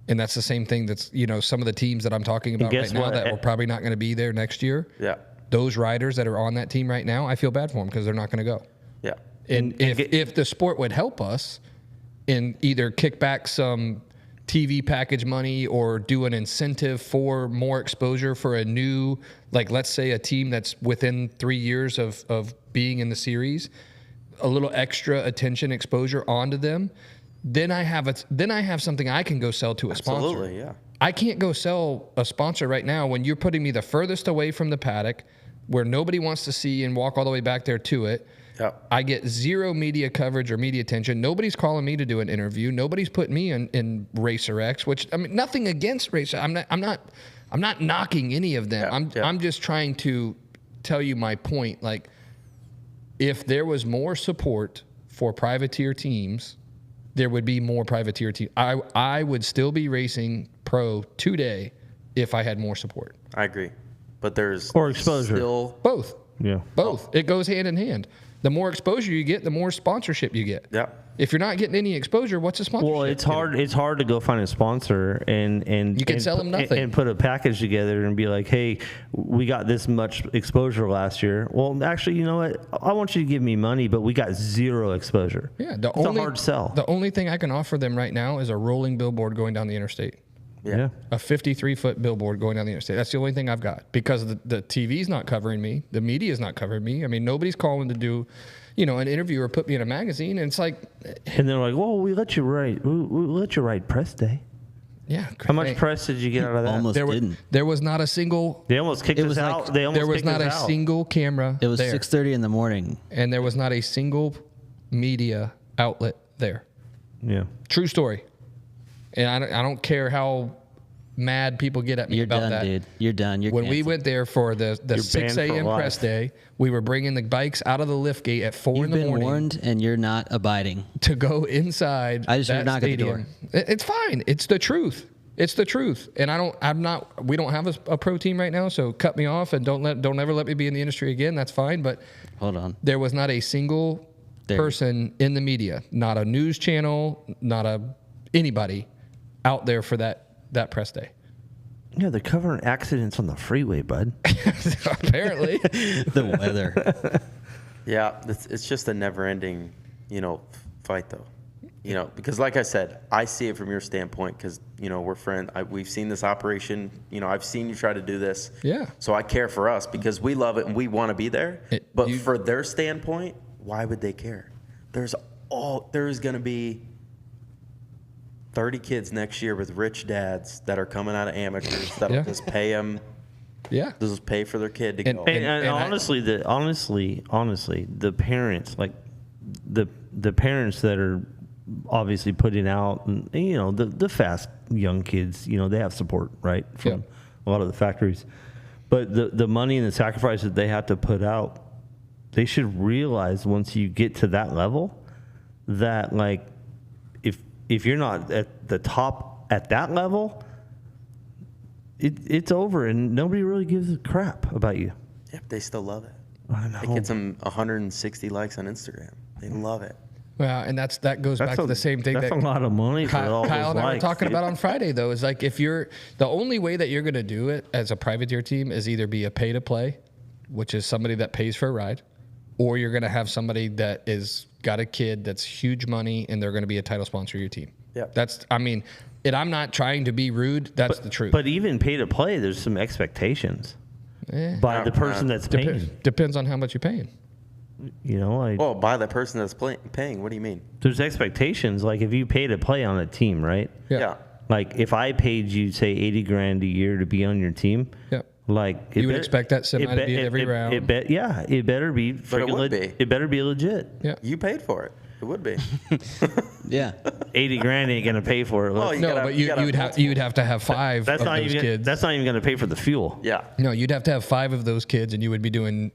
And that's the same thing that's, some of the teams that I'm talking about right now that we're probably not going to be there next year. Yeah. Those riders that are on that team right now, I feel bad for them because they're not going to go. Yeah. And if the sport would help us and either kick back some TV package money or do an incentive for more exposure for a new, like let's say a team that's within 3 years of being in the series, a little extra attention exposure onto them, then I have something I can go sell to a sponsor. Absolutely, yeah. I can't go sell a sponsor right now when you're putting me the furthest away from the paddock where nobody wants to see and walk all the way back there to it. Yep. I get zero media coverage or media attention. Nobody's calling me to do an interview. Nobody's putting me in Racer X, which I mean, nothing against Racer. I'm not knocking any of them. I'm just trying to tell you my point. Like, if there was more support for privateer teams, there would be more privateer teams. I would still be racing pro today if I had more support. I agree, but there's or exposure. Still, Both. Yeah. Both. It goes hand in hand. The more exposure you get, the more sponsorship you get. Yeah. If you're not getting any exposure, what's a sponsorship? Well, it's hard. It's hard to go find a sponsor and you can sell them nothing and put a package together and be like, hey, we got this much exposure last year. Well, actually, you know what? I want you to give me money, but we got zero exposure. Yeah, it's a hard sell. The only thing I can offer them right now is a rolling billboard going down the interstate. Yeah. A 53-foot billboard going down the interstate. That's the only thing I've got because the TV's not covering me. The media's not covering me. I mean, nobody's calling to do, an interview or put me in a magazine. And it's like, and they're like, well, we let you write. We let you write press day. Yeah. How much press did you get out of that? Almost didn't. There was not a single. They almost kicked us out. There was not a single camera. It was 6:30 in the morning, and there was not a single media outlet there. Yeah. True story. And I don't care how mad people get at me about that. Dude. You're done. You're when canceled. we went there for the 6 a.m. press day, we were bringing the bikes out of the lift gate at 4 in the morning. You've been warned, and you're not abiding. To go inside. I just heard knock at the door. It's fine. It's the truth. It's the truth. And we don't have a pro team right now, so cut me off and don't ever let me be in the industry again. That's fine. But hold on. There was not a single person in the media, not a news channel, anybody out there for that press day. Yeah, they're covering accidents on the freeway, bud. Apparently. The weather. Yeah, it's just a never-ending, fight, though. Because like I said, I see it from your standpoint because, we're friends. We've seen this operation. I've seen you try to do this. Yeah. So I care for us because we love it and we want to be there. But for their standpoint, why would they care? There's going to be 30 kids next year with rich dads that are coming out of amateurs that'll just pay them. Yeah. Just pay for their kid to go. And honestly, the parents, like the parents that are obviously putting out, and, the fast young kids, they have support, right, from a lot of the factories. But the money and the sacrifice that they have to put out, they should realize once you get to that level that, like, if you're not at the top at that level, it's over and nobody really gives a crap about you. Yeah, they still love it. I know. It gets them 160 likes on Instagram. They love it. Well, and that goes back to the same thing. That's a lot of money for all Kyle and I were talking dude. about on Friday, though, is like the only way that you're going to do it as a privateer team is either be a pay to play, which is somebody that pays for a ride, or you're going to have somebody that is got a kid that's huge money and they're going to be a title sponsor of your team. Yeah. And I'm not trying to be rude. That's the truth. But even pay to play, there's some expectations by the person that's paying. Depends on how much you're paying. By the person that's paying. What do you mean? There's expectations. Like if you pay to play on a team, right? Yeah. Like if I paid you, say, $80,000 a year to be on your team. Yeah. Like you would expect that semi to be at every round. It better be. But it would be. It better be legit. Yeah. You paid for it. It would be. Yeah. $80,000 ain't gonna pay for it. You'd have to have 5 of those kids. That's not even gonna pay for the fuel. Yeah. No, you'd have to have 5 of those kids, and you would be doing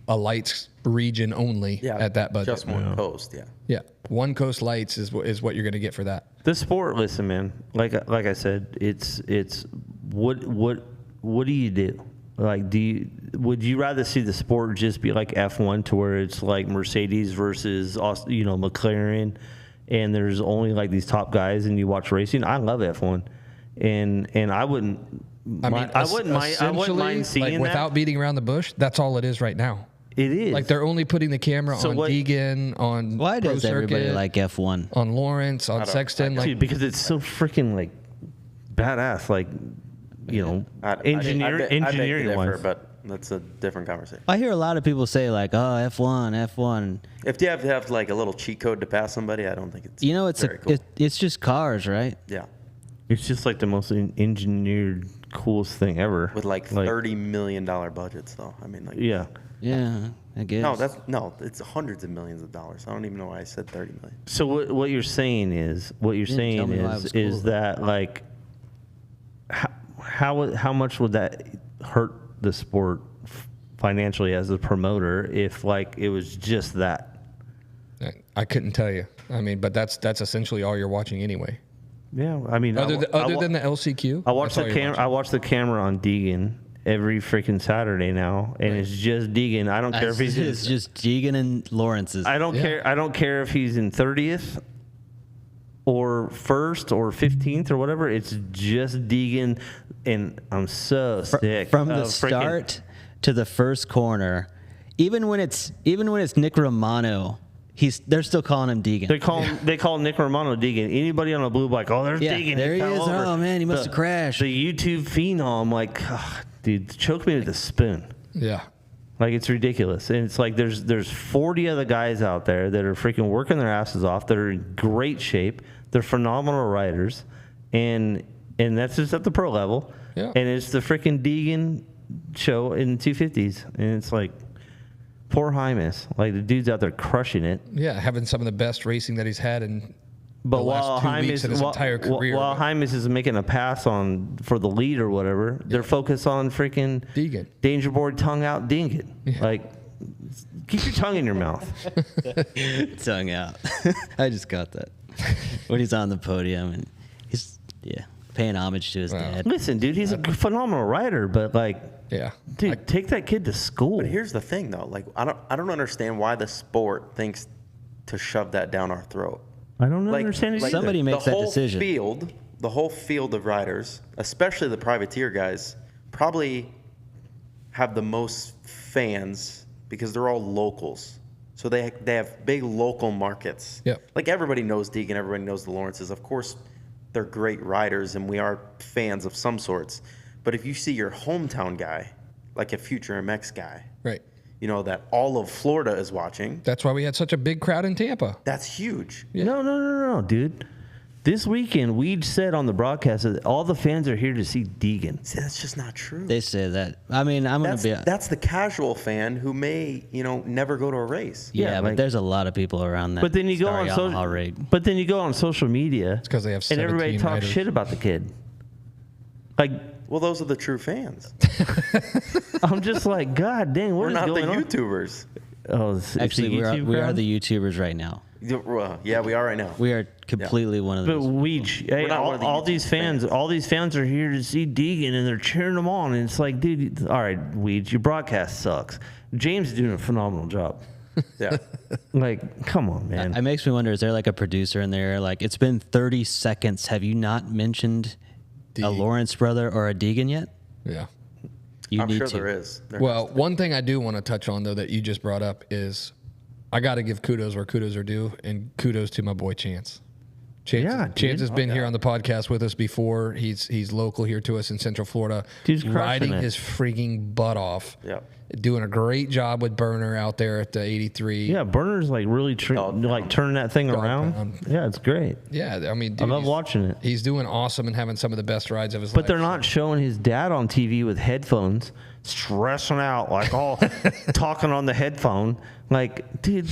a lights region only at that budget. Just one coast. Yeah. Yeah. One coast lights is what you're gonna get for that. The sport, listen, man. Like I said, it's what do you do? Like, would you rather see the sport just be like F1 to where it's like Mercedes versus, McLaren, and there's only like these top guys and you watch racing? I love F1, and I wouldn't mind seeing that. Without beating around the bush, that's all it is right now. It is. Like they're only putting the camera on Deegan, on Why Pro does everybody Circuit, like F1? on Lawrence, on Sexton? Dude, because it's so freaking like badass, like engineering wise. But that's a different conversation. I hear a lot of people say like, "Oh, F1." If you have to have like a little cheat code to pass somebody, I don't think it's very cool. It's just cars, right? Yeah. It's just like the most engineered, coolest thing ever. With like $30 million budgets, though. I mean, like. Yeah, I guess. It's hundreds of millions of dollars. I don't even know why I said 30 million. So what you're saying is that like how much would that hurt the sport financially as a promoter if like it was just that? I couldn't tell you. I mean, but that's essentially all you're watching anyway. Yeah, I mean, other than the LCQ. I watched the camera on Deegan, every freaking Saturday now, and it's just Deegan. I don't care if he's it's just Deegan and Lawrence's. I don't care. I don't care if he's in 30th or 1st or 15th or whatever. It's just Deegan, and I'm so sick from the start to the first corner. Even when it's Nick Romano, they're still calling him Deegan. They call Nick Romano Deegan. Anybody on a blue bike, oh, there's Deegan. There he is. Over. Oh man, he must have crashed. The YouTube phenom, like, dude, choke me with a spoon. Yeah. Like, it's ridiculous. And it's like there's 40 other guys out there that are freaking working their asses off, that are in great shape. They're phenomenal riders. And that's just at the pro level. Yeah. And it's the freaking Deegan show in 250s. And it's like, poor Hymas. Like, the dude's out there crushing it. Yeah, having some of the best racing that he's had in but the last 2 weeks in his entire career. While Hymas is making a pass for the lead or whatever, they're focused on freaking Deegan. Danger board tongue out Deegan. Yeah. Like, keep your tongue in your mouth. Tongue out. I just got that. When he's on the podium and he's paying homage to his dad. Listen, dude, he's a phenomenal rider, but like, yeah, dude, take that kid to school. But here's the thing, though. Like, I don't understand why the sport thinks to shove that down our throat. I don't understand it either. Somebody makes that decision. The whole field of riders, especially the privateer guys, probably have the most fans because they're all locals. So they have big local markets. Yep. Like, everybody knows Deegan, everybody knows the Lawrences. Of course, they're great riders, and we are fans of some sorts. But if you see your hometown guy, like a future MX guy, right, you know, that all of Florida is watching. That's why we had such a big crowd in Tampa. That's huge. Yeah. No, dude. This weekend, we said on the broadcast that all the fans are here to see Deegan. See, that's just not true. They say that. I mean, That's the casual fan who may, never go to a race. Yeah, but like, there's a lot of people around that. But then you go on social media. It's because they have 17 and everybody talks riders. shit about the kid. Like, well, those are the true fans. I'm just like, God dang, what We're is not the going on? YouTubers. Oh, actually, we are the YouTubers right now. Yeah, we are right now. We are completely one of But those. hey, all these fans are here to see Deegan, and they're cheering him on. And it's like, dude, all right, Weeds, your broadcast sucks. James is doing a phenomenal job. Yeah. Like, come on, man. It makes me wonder, is there like a producer in there? Like, it's been 30 seconds. Have you not mentioned a Lawrence brother or a Deegan yet? Yeah. I'm sure there is. Well, one thing I do want to touch on, though, that you just brought up is I got to give kudos where kudos are due, and kudos to my boy Chance. Chance has been here on the podcast with us before. He's local here to us in Central Florida. Dude's riding crushing it. his freaking butt off. Yeah. Doing a great job with Burner out there at the 83. Yeah, Burner's like really turning that thing around. Pound. Yeah, it's great. Yeah, I mean, dude, I love watching it. He's doing awesome and having some of the best rides of his life. But they're not showing his dad on TV with headphones, stressing out, like all talking on the headphone. Like, dude,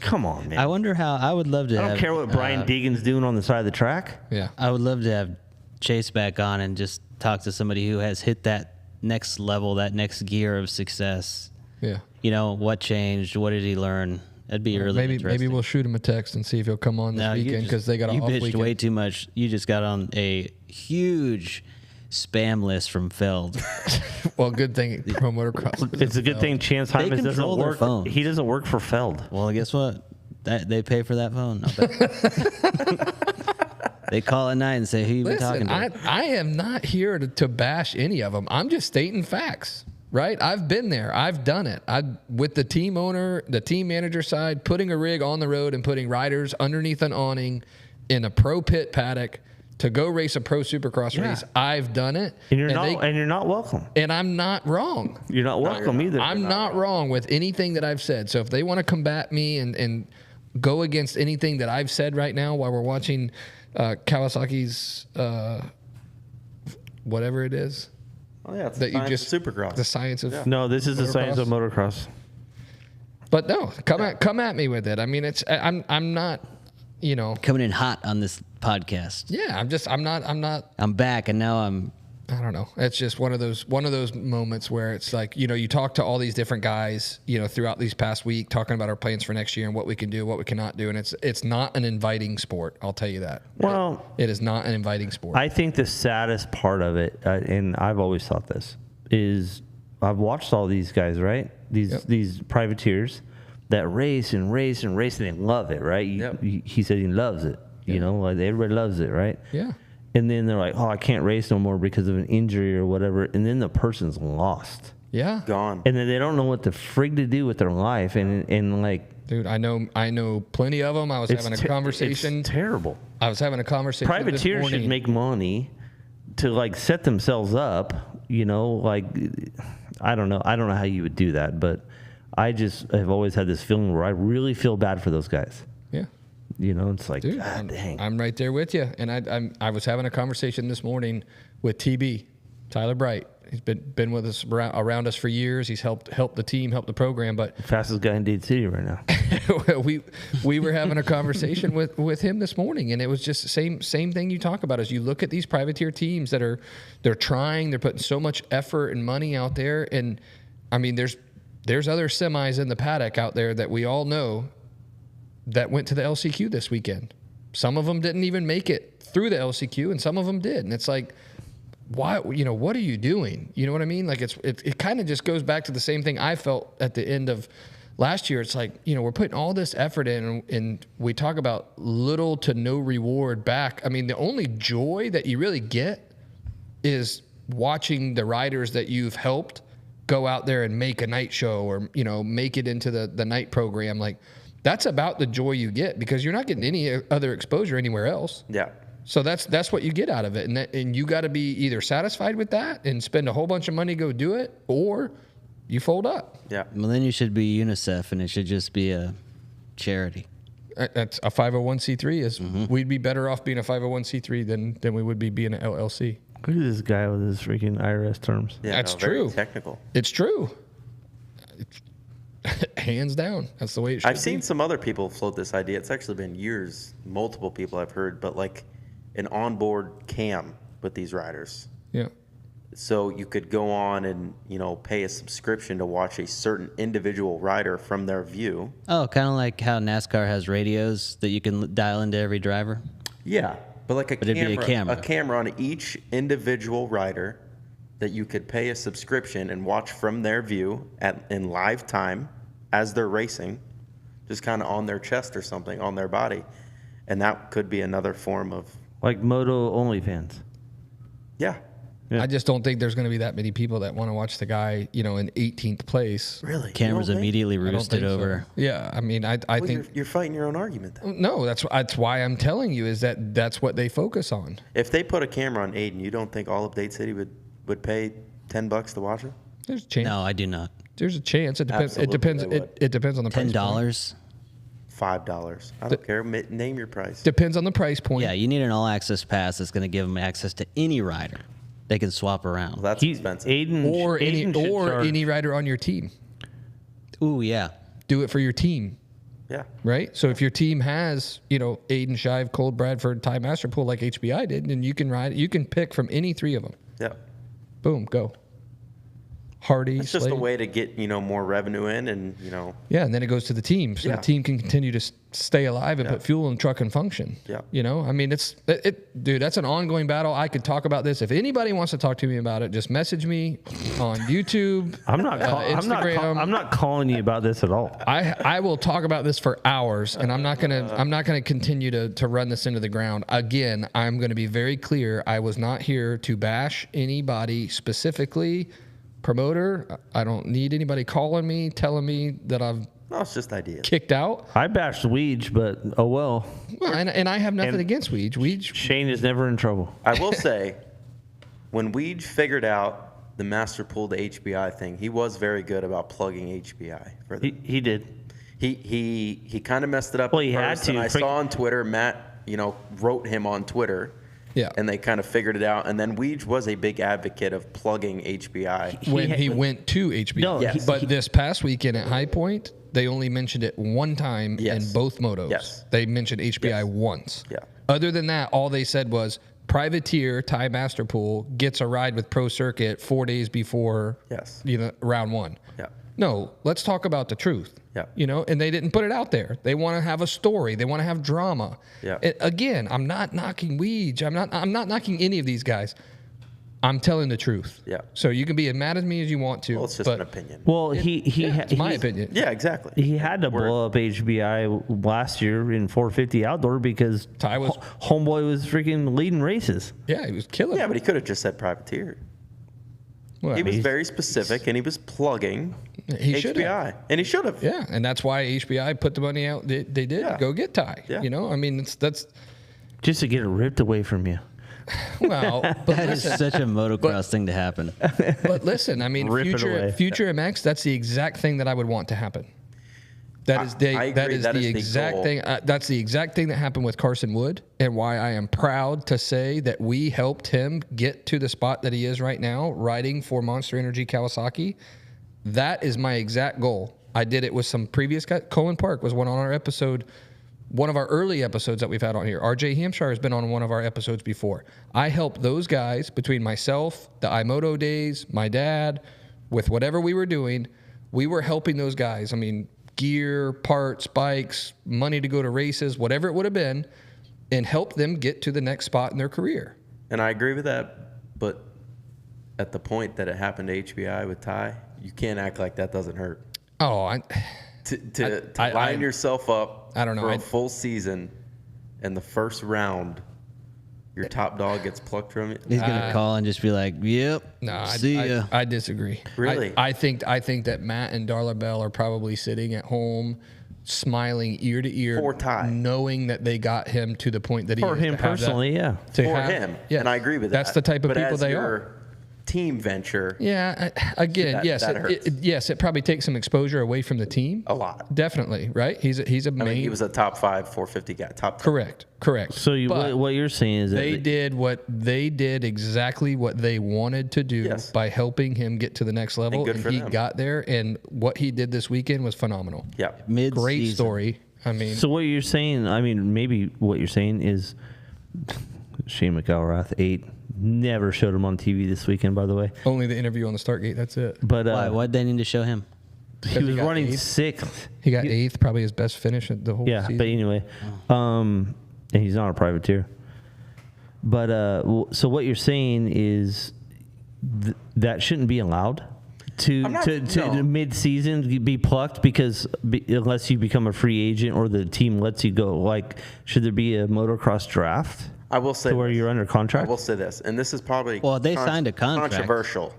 come on, man. I wonder how. I would love to. I don't care what Brian Deegan's doing on the side of the track. Yeah. I would love to have Chase back on and just talk to somebody who has hit that next level, that next gear of success. Yeah. What changed? What did he learn? That'd be really interesting. Maybe we'll shoot him a text and see if he'll come on this weekend because they got an off bitched weekend. way too much. You just got on a huge spam list from Feld. Well, good thing Pro Motocross. It's a good thing Chance Hymas doesn't control their work. phones. He doesn't work for Feld. Well, guess what? They pay for that phone. They call at night and say, who you been talking to? I am not here to bash any of them. I'm just stating facts, right? I've been there. I've done it. With the team owner, the team manager side, putting a rig on the road and putting riders underneath an awning in a pro pit paddock to go race a pro supercross race. I've done it. And you're not welcome. And I'm not wrong. You're not welcome either. I'm not wrong with anything that I've said. So if they want to combat me and go against anything that I've said right now while we're watching Kawasaki's whatever it is. Oh yeah, it's that the you just Supercross. The science of No, this is the science of motocross. But no, come at me with it. I mean, I'm not, coming in hot on this podcast. Yeah, I'm not. I'm back, and now I don't know. It's just one of those moments where it's like, you talk to all these different guys, throughout these past week, talking about our plans for next year and what we can do, what we cannot do, and it's not an inviting sport. I'll tell you that. Well, it is not an inviting sport. I think the saddest part of it, and I've always thought this, is I've watched all these guys, right? These privateers that race and race and race, and they love it, right? He said he loves it. You know, like everybody loves it, right? Yeah. And then they're like, oh, I can't race no more because of an injury or whatever. And then the person's lost. Yeah. Gone. And then they don't know what the frig to do with their life. And like, dude, I know plenty of them. I was having a conversation. It's terrible. I was having a conversation. Privateers should make money to like set themselves up, you know, like, I don't know how you would do that, but I just have always had this feeling where I really feel bad for those guys. Yeah. You know, it's like, dude, God dang. I'm right there with you. And I was having a conversation this morning with TB, Tyler Bright. He's been with us around us for years. He's helped the team, helped the program. But fastest guy in Dade City right now. we were having a conversation with him this morning, and it was just the same thing you talk about. As you look at these privateer teams they're trying, they're putting so much effort and money out there, and I mean there's other semis in the paddock out there that we all know that went to the LCQ this weekend. Some of them didn't even make it through the LCQ, and some of them did, and it's like, why, you know, what are you doing? You know what I mean? Like it kind of just goes back to the same thing I felt at the end of last year. It's like, you know, we're putting all this effort in and we talk about little to no reward back. I mean, the only joy that you really get is watching the riders that you've helped go out there and make a night show or, you know, make it into the night program. Like that's about the joy you get because you're not getting any other exposure anywhere else. Yeah. So that's what you get out of it, and you got to be either satisfied with that and spend a whole bunch of money to go do it, or you fold up. Yeah. Well, then you should be UNICEF, and it should just be a charity. That's a 501c3. We'd be better off being a 501c3 than we would be being an LLC. Look at this guy with his freaking IRS terms. Yeah, that's very true. Technical. It's true. Hands down, that's the way it should be. I've seen some other people float this idea. It's actually been years. Multiple people I've heard, but like an onboard cam with these riders. Yeah. So you could go on and, you know, pay a subscription to watch a certain individual rider from their view. Oh, kind of like how NASCAR has radios that you can dial into every driver. Yeah, but like it'd be a camera on each individual rider that you could pay a subscription and watch from their view in live time as they're racing, just kind of on their chest or something, on their body. And that could be another form of... Like Moto OnlyFans. Yeah. I just don't think there's going to be that many people that want to watch the guy, you know, in 18th place. Really? Cameras immediately roosted over. So. Yeah, I mean, I think... You're fighting your own argument then. No, that's why I'm telling you is that's what they focus on. If they put a camera on Aiden, you don't think all of Dade City would pay $10 to watch it? There's a chance. No, I do not. There's a chance. It depends. Absolutely It depends. they would. It depends on the price. $10. $5. I don't care. Name your price. Depends on the price point. Yeah, you need an all-access pass that's going to give them access to any rider. They can swap around. Well, that's expensive. Or any rider on your team. Ooh, yeah. Do it for your team. Yeah. Right? So if your team has, you know, Aiden, Shive, Cole, Bradford, Ty Masterpool like HBI did, then you can ride. You can pick from any three of them. Yeah. Boom, go. Hardy. It's just Slade. a way to get, you know, more revenue in and, you know. Yeah, and then it goes to the team. So Yeah. the team can continue to stay alive and put fuel in the truck and function. Yeah. You know, I mean, dude, that's an ongoing battle. I could talk about this. If anybody wants to talk to me about it, just message me on YouTube. Instagram. I'm not calling you about this at all. I will talk about this for hours, and I'm not gonna continue to run this into the ground. Again, I'm gonna be very clear. I was not here to bash anybody specifically. Promoter, I don't need anybody calling me, telling me that I've it's just ideas. kicked out. I bashed Weege, but oh well. Well, and I have nothing against Weege. Shane is never in trouble. I will say, when Weege figured out the Master Pool to HBI thing, he was very good about plugging HBI. For them. He did. He kind of messed it up. Well, he had to. And I saw on Twitter, Matt, you know, wrote him on Twitter. Yeah. And they kind of figured it out. And then Weege was a big advocate of plugging HBI. When he went to HBI. No, Yes. But this past weekend at High Point, they only mentioned it one time in both motos. Yes. They mentioned HBI once. Yeah. Other than that, all they said was privateer Ty Masterpool gets a ride with Pro Circuit 4 days before round one. Yeah. No, let's talk about the truth. Yeah. You know, and they didn't put it out there. They want to have a story. They want to have drama. Yeah. Again, I'm not knocking Weege. I'm not knocking any of these guys. I'm telling the truth. Yeah. So you can be as mad at me as you want to. Well, it's just an opinion. Well, it's my opinion. Yeah, exactly. He had to blow up HBI last year in 450 outdoor because Ty was homeboy was freaking leading races. Yeah, he was killing. Yeah, but he could have just said privateer. Well, He was very specific, and he was plugging He should HBI, have. and he should have. Yeah, and that's why HBI put the money out. They did Yeah. go get Ty. Yeah. You know, I mean, that's Just to get it ripped away from you. well. But That is listen, such a motocross thing to happen. but listen, I mean, Rip it away. future MX. That's the exact thing that I would want to happen. That is I agree. that is the exact goal. thing. That's the exact thing that happened with Carson Wood, and why I am proud to say that we helped him get to the spot that he is right now, riding for Monster Energy Kawasaki. That is my exact goal. I did it with some previous guys. Colin Park was one on our episode, one of our early episodes that we've had on here. RJ Hampshire has been on one of our episodes before. I helped those guys between myself, the iMoto days, my dad, with whatever we were doing. We were helping those guys. I mean, gear, parts, bikes, money to go to races, whatever it would have been, and help them get to the next spot in their career. And I agree with that, but at the point that it happened to HBI with Ty, you can't act like that doesn't hurt. Oh, To line yourself up I don't know. for a full season, and the first round, your top dog gets plucked from you. He's gonna call and just be like, "Yep, no, see ya." I disagree. Really? I think that Matt and Darla Bell are probably sitting at home, smiling ear to ear, For Ty. knowing that they got him to the point that he For is him to have personally, that, yeah. to For have- him, yes. and I agree with That's that. the type of but people as they your are. Team venture, Yeah. Again, That- yes, that hurts. yes, it probably takes some exposure away from the team. a lot. Definitely, right? He's a main. I mean, he was a top 5 450 guy. Top 10. correct. So But what you're saying is that they did exactly what they wanted to do Yes. by helping him get to the next level, good and for he them. got there. And what he did this weekend was phenomenal. Yeah. Mid Great story. I mean, So what you're saying, I mean, maybe what you're saying is Shane McElrath 8 never showed him on TV this weekend, by the way. only the interview on the start gate. That's it. But Why? Why'd they need to show him? he was got running 8th. 6th. He got 8th, probably his best finish at the whole Yeah, season. but anyway, and he's not a privateer. But so what you're saying is that shouldn't be allowed to I'm not- to no. mid-season be plucked because unless you become a free agent or the team lets you go. Like, should there be a motocross draft I will say to where this. you're under I contract? will say this, and this is probably Well, they signed a contract. Controversial.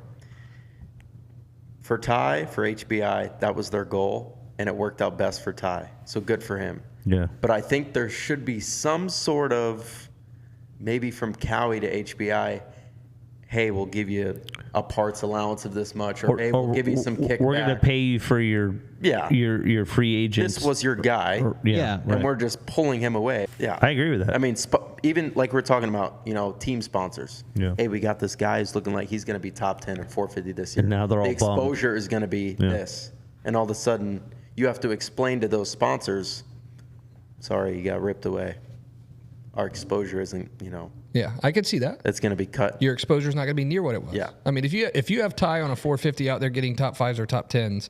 For Ty, for HBI, that was their goal, and it worked out best for Ty. So good for him. Yeah. But I think there should be some sort of, maybe from Cowie to HBI, hey, we'll give you a parts allowance of this much, or hey, we'll give you some kickback. We're going to pay you for your free agents. This was your guy, Yeah. and we're just pulling him away. Yeah, I agree with that. I mean, even like we're talking about, team sponsors. Yeah. Hey, we got this guy who's looking like he's going to be top 10 in 450 this year. And now they're all the bummed. exposure is going to be this, and all of a sudden you have to explain to those sponsors, sorry, you got ripped away. Our exposure isn't, Yeah, I could see that. it's going to be cut. Your exposure is not going to be near what it was. Yeah. I mean, if you have Ty on a 450 out there getting top 5s or top 10s,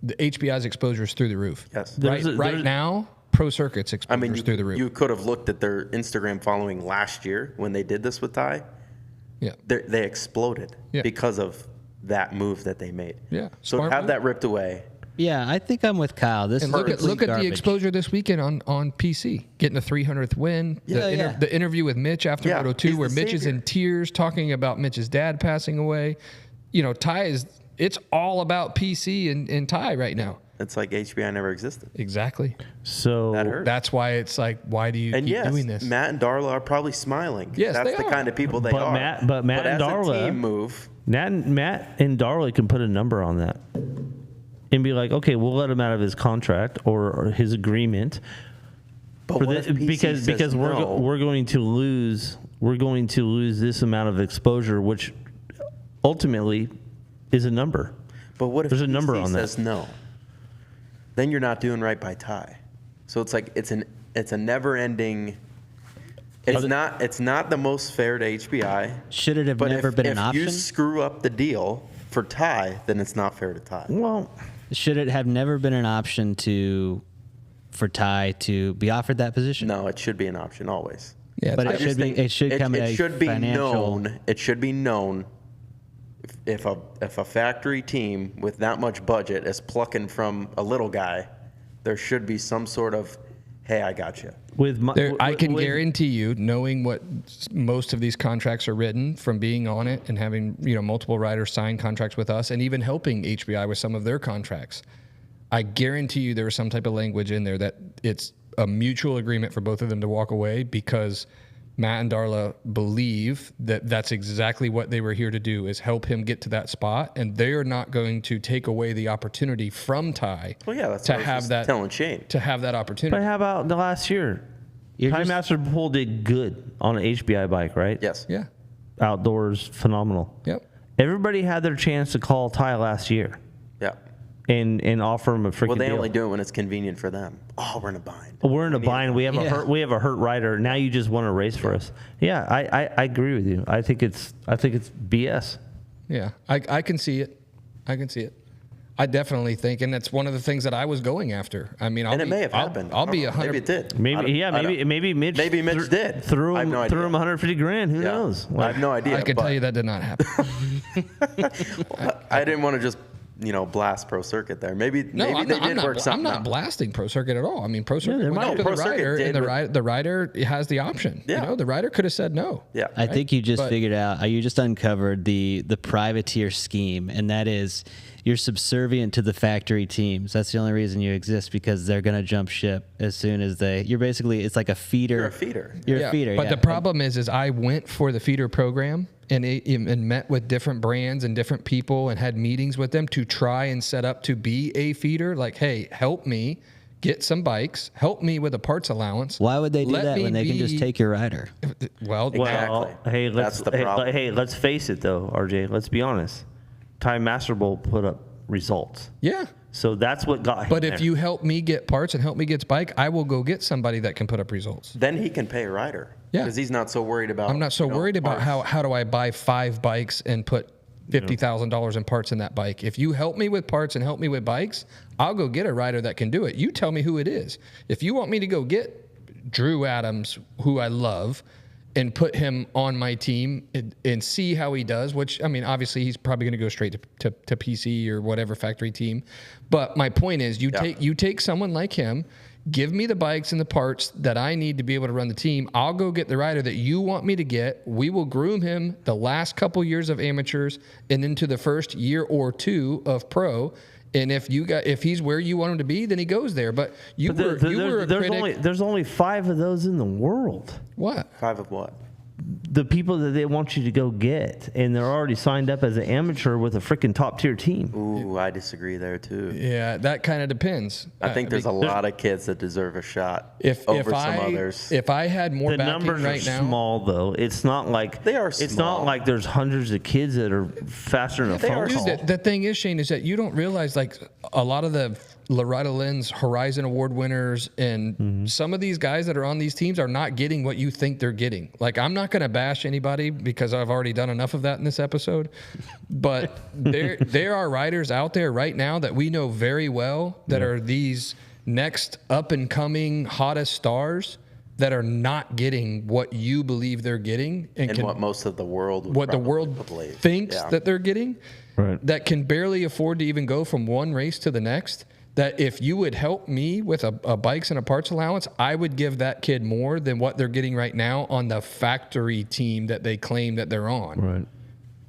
the HBI's exposure is through the roof. Yes. Right now, Pro Circuit's exposure I mean, is through the roof. you could have looked at their Instagram following last year when they did this with Ty. yeah. They exploded Yeah. because of that move that they made. Yeah, So smart have move. that ripped away. Yeah, I think I'm with Kyle. This And is look at complete the garbage. exposure this weekend on PC, getting a 300th win. Yeah, The interview with Mitch after Yeah, Moto 2, he's where the Mitch is savior. in tears talking about Mitch's dad passing away. Ty it's all about PC and Ty right now. It's like HBI never existed. Exactly. So That hurt. That's why it's like, why do you And keep yes, doing this? Matt and Darla are probably smiling. Yes, That's they the are. kind of people they But are. Matt and as Darla- a team move, Matt and Darley can put a number on that and be like, okay, we'll let him out of his contract or his agreement but for what if PC because says no? we're going to lose this amount of exposure, which ultimately is a number. But what if There's a PC number on that. says no? Then you're not doing right by Ty. So it's like it's a never-ending. It's not the most fair to HBI. Should it have But never been an if you option? screw up the deal for Ty, then it's not fair to Ty. Well, Should it have never been an option for Ty to be offered that position? No, it should be an option always. Yeah, but it should come at a financial. It should be known if a factory team with that much budget is plucking from a little guy, there should be some sort of, hey, I got you. I can guarantee you, knowing what most of these contracts are written from being on it and having multiple riders sign contracts with us, and even helping HBI with some of their contracts, I guarantee you there was some type of language in there that it's a mutual agreement for both of them to walk away, because Matt and Darla believe that that's exactly what they were here to do, is help him get to that spot, and they are not going to take away the opportunity from Ty. Well, yeah, that's to what I was have that telling Shane. to have that opportunity. But how about the last year? Ty Masterpool did good on an HBI bike, right? Yes. Yeah. Outdoors, phenomenal. Yep. Everybody had their chance to call Ty last year Yeah. and offer him a freaking Well, they deal. only do it when it's convenient for them. Oh, we're in a bind. We're in a bind. We have a hurt rider. Now you just want to race for us. Yeah, I agree with you. I think it's BS. Yeah, I can see it. I can see it. I definitely think, and that's one of the things that I was going after. I mean, it may have happened. I'll be 100. Maybe it did. Maybe Mitch. Maybe Mitch did. Threw I have him no idea. 150 grand. Who knows? I have no idea. I can tell you that did not happen. I didn't want to just blast Pro Circuit there. Maybe they did work something I'm not out. blasting Pro Circuit at all. I mean, Pro Circuit they went might. up to Pro the Circuit rider, did and the rider has the option. Yeah. The rider could have said no. Yeah. I think you just figured out, you just uncovered the privateer scheme, and that is you're subservient to the factory teams. That's the only reason you exist, because they're going to jump ship as soon as you're basically, it's like a feeder. You're a feeder. You're a feeder, But the problem is I went for the feeder program and met with different brands and different people and had meetings with them to try and set up to be a feeder. Like, hey, help me get some bikes, help me with a parts allowance. Why would they do that when they can just take your rider? Well, Exactly. Hey, That's the problem. let's face it though, RJ. Let's be honest. Ty Masterbowl put up results. yeah. So that's what got him But if there. you help me get parts and help me get bike, I will go get somebody that can put up results. Then he can pay a rider. Yeah. Because he's not so worried about. I'm not so worried about parts. how do I buy 5 bikes and put $50,000 in parts in that bike. If you help me with parts and help me with bikes, I'll go get a rider that can do it. You tell me who it is. If you want me to go get Drew Adams, who I love, and put him on my team and see how he does, which, I mean, obviously he's probably going to go straight to PC or whatever factory team. But my point is you take someone like him, give me the bikes and the parts that I need to be able to run the team. I'll go get the rider that you want me to get. We will groom him the last couple years of amateurs and into the first year or two of pro. And if he's where you want him to be, then he goes there. But you were a critic. There's only 5 of those in the world. What? 5 of what? The people that they want you to go get, and they're already signed up as an amateur with a freaking top tier team. Ooh, I disagree there too. Yeah, that kind of depends. I think there's a lot of kids that deserve a shot over some others. If I had more The backing numbers right are now, small, though. It's not like They are It's small. not like there's hundreds of kids that are faster than a They phone are call. dude, the thing is, Shane, is that you don't realize like a lot of the Loretta Lynn's Horizon Award winners and some of these guys that are on these teams are not getting what you think they're getting. Like, I'm not going to bash anybody because I've already done enough of that in this episode, but there are riders out there right now that we know very well that are these next up and coming hottest stars that are not getting what you believe they're getting and what most of the world would what the probably world believe. thinks Yeah. that they're getting, Right. that can barely afford to even go from one race to the next. That if you would help me with a bikes and a parts allowance, I would give that kid more than what they're getting right now on the factory team that they claim that they're on. Right.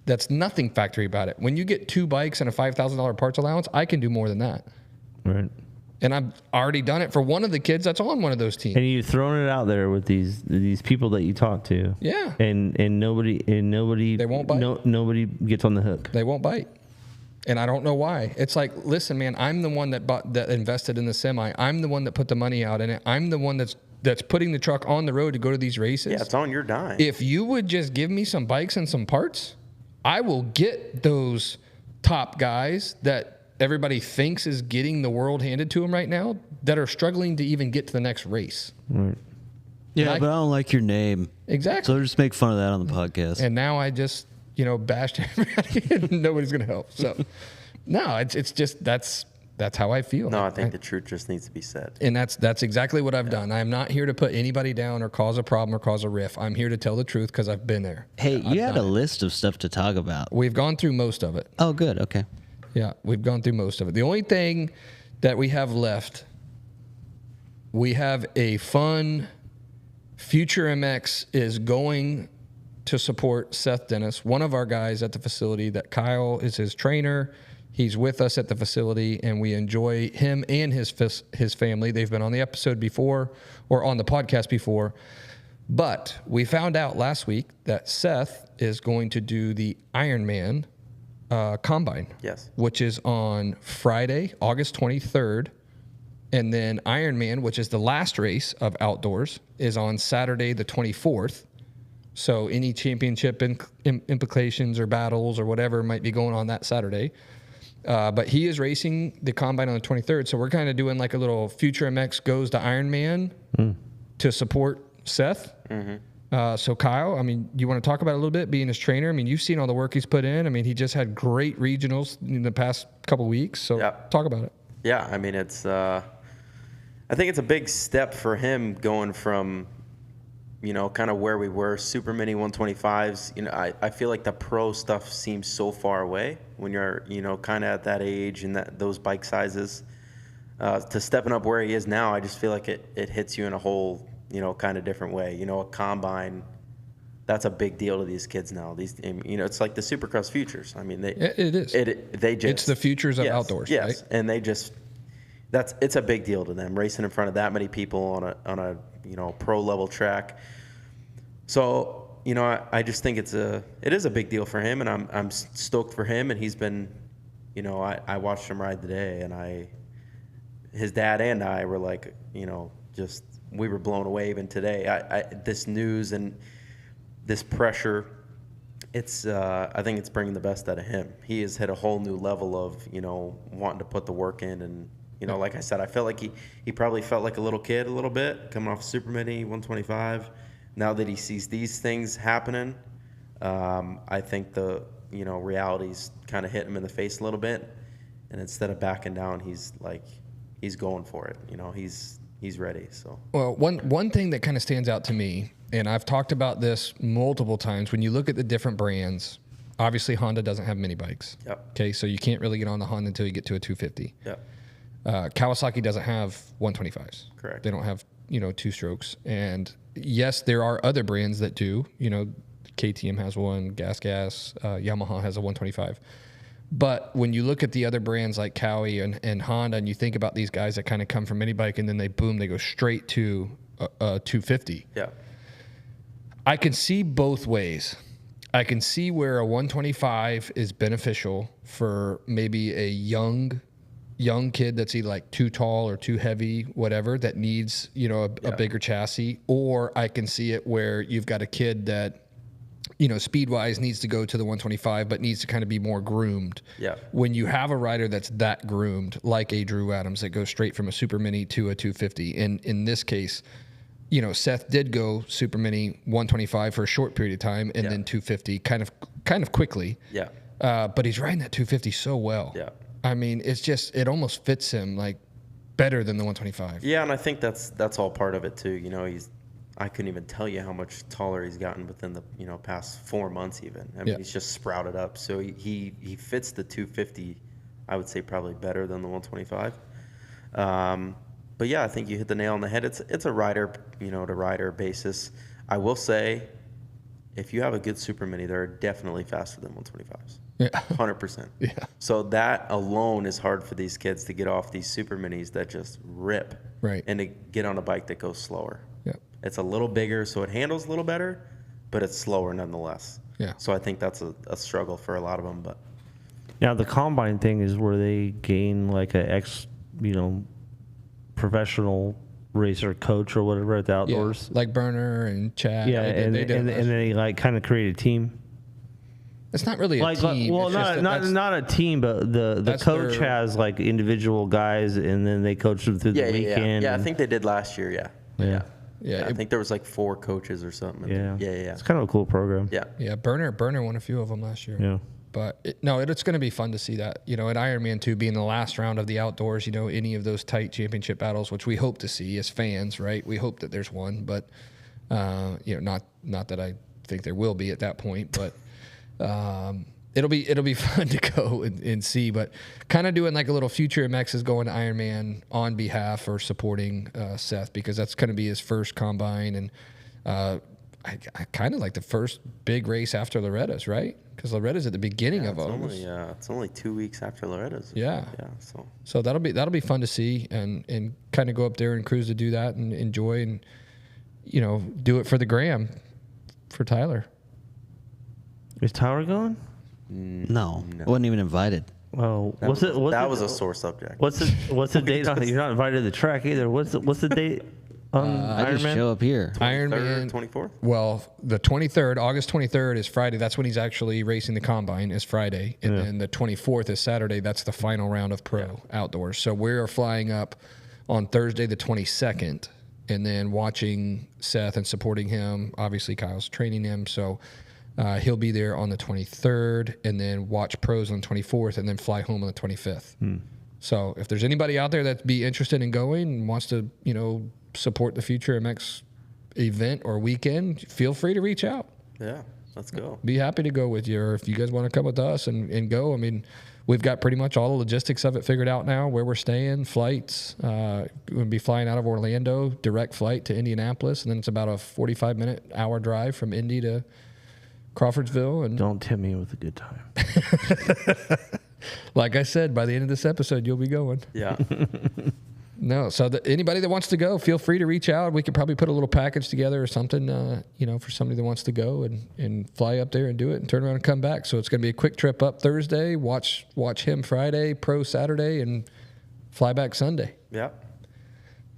That's nothing factory about it. When you get 2 bikes and a $5,000 parts allowance, I can do more than that. Right. And I've already done it for one of the kids that's on one of those teams. And you've thrown it out there with these people that you talk to. Yeah. And nobody They won't bite. Nobody gets on the hook. They won't bite. And I don't know why. It's like, listen, man, I'm the one that invested in the semi. I'm the one that put the money out in it. I'm the one that's putting the truck on the road to go to these races. Yeah, it's on your dime. If you would just give me some bikes and some parts, I will get those top guys that everybody thinks is getting the world handed to them right now that are struggling to even get to the next race. Right. Yeah, Like- but I don't like your name. Exactly. So just make fun of that on the podcast. And now I just, bashed everybody and nobody's going to help. So, no, it's just that's that's how I feel. No, I think the truth just needs to be said. And that's exactly what I've done. I'm not here to put anybody down or cause a problem or cause a riff. I'm here to tell the truth because I've been there. Hey, you had a list of stuff to talk about. We've gone through most of it. Oh, good. Okay. Yeah, we've gone through most of it. The only thing that we have left, we have a fun Future MX is going to support Seth Dennis, one of our guys at the facility that Kyle is his trainer. He's with us at the facility, and we enjoy him and his family. They've been on the episode before or on the podcast before. But we found out last week that Seth is going to do the Ironman Combine. Yes. Which is on Friday, August 23rd. And then Ironman, which is the last race of outdoors, is on Saturday, the 24th. So any championship implications or battles or whatever might be going on that Saturday. But he is racing the Combine on the 23rd. So we're kind of doing like a little Future MX goes to Ironman to support Seth. Mm-hmm. So Kyle, I mean, you want to talk about it a little bit, being his trainer? I mean, you've seen all the work he's put in. I mean, he just had great regionals in the past couple weeks. So talk about it. Yeah, I mean, it's I think it's a big step for him going from, you know, kind of where we were, super mini 125s. You know, I feel like the pro stuff seems so far away when you're, you know, kind of at that age and those bike sizes. To stepping up where he is now, I just feel like it hits you in a whole, you know, kind of different way. You know, a combine, that's a big deal to these kids now. These, you know, it's like the Supercross Futures. I mean, it is. It's the futures of outdoors, yes, right? And it's a big deal to them, racing in front of that many people on a you know, pro level track. So, you know, I just think it is a big deal for him, and I'm stoked for him. And he's been, you know, I watched him ride today, and his dad and I were like, you know, just we were blown away even today. This news and this pressure, I think it's bringing the best out of him. He has hit a whole new level of, you know, wanting to put the work in. And, you know, like I said, I felt like he probably felt like a little kid a little bit coming off Super Mini 125. Now that he sees these things happening, I think the, you know, reality's kind of hit him in the face a little bit. And instead of backing down, he's going for it. You know, he's ready. So, well, one thing that kind of stands out to me, and I've talked about this multiple times, when you look at the different brands, obviously Honda doesn't have mini bikes. Yep. Okay, so you can't really get on the Honda until you get to a 250. Yep. Kawasaki doesn't have 125s. Correct. They don't have, you know, two strokes. And yes, there are other brands that do. You know, KTM has one, Gas, Yamaha has a 125. But when you look at the other brands like Cowie and Honda, and you think about these guys that kind of come from mini bike and then they go straight to a 250. Yeah. I can see both ways. I can see where a 125 is beneficial for maybe a young kid that's either like too tall or too heavy, whatever, that needs, you know, a bigger chassis. Or I can see it where you've got a kid that, you know, speed-wise needs to go to the 125, but needs to kind of be more groomed. Yeah. When you have a rider that's that groomed, like a Drew Adams, that goes straight from a Super Mini to a 250. And in this case, you know, Seth did go Super Mini 125 for a short period of time, and then 250 kind of quickly. Yeah. But he's riding that 250 so well. Yeah. I mean, it's just, it almost fits him like better than the 125. Yeah, and I think that's all part of it too. You know, I couldn't even tell you how much taller he's gotten within the, you know, past 4 months even. I mean, he's just sprouted up. So he fits the 250, I would say, probably better than the 125. But yeah, I think you hit the nail on the head. It's a rider, you know, to rider basis. I will say, if you have a good Super Mini, they're definitely faster than 125s. Yeah. 100%. Yeah. So that alone is hard for these kids to get off these Super Minis that just rip. Right. And to get on a bike that goes slower. Yeah. It's a little bigger, so it handles a little better, but it's slower nonetheless. Yeah. So I think that's a struggle for a lot of them. But now the combine thing is where they gain like a professional racer coach or whatever at the outdoors. Yeah, like Burner and Chad. Yeah, and they like kind of create a team. It's not really a team. Well, not a team, but the coach has like individual guys, and then they coach them through the weekend. Yeah, I think they did last year. Yeah. Yeah, I think there was like 4 coaches or something. Yeah. Yeah. It's kind of a cool program. Yeah. Yeah, Burner won a few of them last year. Yeah. But it's going to be fun to see that, at Ironman 2 being the last round of the outdoors, any of those tight championship battles, which we hope to see as fans, right? We hope that there's one, but, not that I think there will be at that point, but it'll be fun to go and see. But kind of doing like a little Future MX is going to Ironman on behalf or supporting Seth, because that's going to be his first combine. And I kind of like the first big race after Loretta's, right? Because Loretta's at the beginning of August. It's only 2 weeks after Loretta's. Yeah. So that'll be fun to see and kind of go up there and cruise to do that and enjoy and do it for the gram for Tyler. Is Tyler going? No. Wasn't even invited. Well, that was a sore subject. What's the date on it? You're not invited to the track either. What's the date? I just show up here. Ironman 24th. Well, the 23rd, August 23rd is Friday. That's when he's actually racing the combine. Is Friday, and then the 24th is Saturday. That's the final round of pro outdoors. So we are flying up on Thursday the 22nd, and then watching Seth and supporting him. Obviously, Kyle's training him, so he'll be there on the 23rd, and then watch pros on the 24th, and then fly home on the 25th. So if there's anybody out there that'd be interested in going and wants to, support the Future MX event or weekend, feel free to reach out. Yeah, let's go. Be happy to go with you, or if you guys want to come with us and go. I mean, we've got pretty much all the logistics of it figured out now, where we're staying, flights. We'll be flying out of Orlando, direct flight to Indianapolis, and then it's about a hour drive from Indy to Crawfordsville. And don't tempt me with a good time. Like I said, by the end of this episode, you'll be going. Yeah. No, so anybody that wants to go, feel free to reach out. We could probably put a little package together or something, for somebody that wants to go and fly up there and do it and turn around and come back. So it's going to be a quick trip up Thursday, watch him Friday, pro Saturday, and fly back Sunday. Yeah.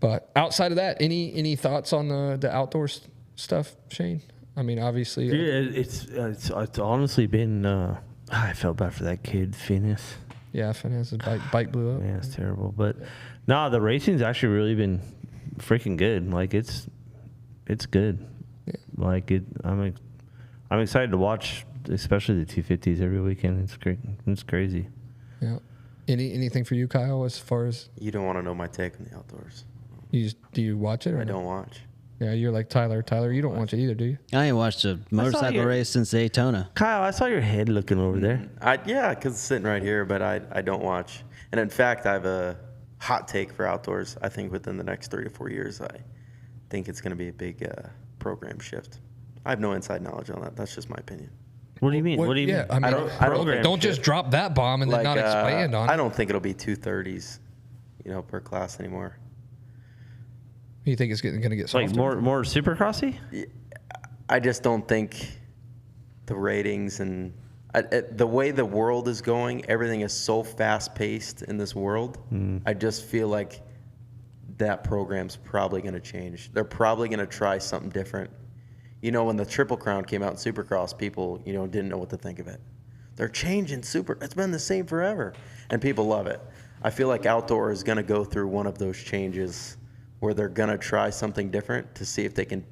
But outside of that, any thoughts on the outdoors stuff, Shane? I mean, obviously. It's honestly been, I felt bad for that kid, Phineas. Yeah, Phineas' bike blew up. Yeah, it's terrible. But no, the racing's actually really been freaking good. Like it's good. Yeah. Like I'm excited to watch, especially the 250s every weekend. It's great. It's crazy. Yeah. Anything for you, Kyle? As far as you don't want to know my take on the outdoors. Do you watch it? Or I don't watch. Yeah, you're like Tyler. Tyler, you don't watch it either, do you? I ain't watched a motorcycle race since Daytona. Kyle, I saw your head looking over there. Because it's sitting right here, but I don't watch. And in fact, I have a hot take for outdoors. I think within the next 3 to 4 years, I think it's going to be a big program shift. I have no inside knowledge on that. That's just my opinion. What do you mean? What do you mean? I mean, don't just drop that bomb and then not expand on it. I don't think it'll be 230s, per class anymore. You think it's going to get softer? Like more supercrossy? I just don't think the ratings and the way the world is going, everything is so fast paced in this world. I just feel like that program's probably going to change. They're probably going to try something different. When the Triple Crown came out in Supercross, people, didn't know what to think of it. They're changing it's been the same forever. And people love it. I feel like outdoor is going to go through one of those changes where they're going to try something different to see if they can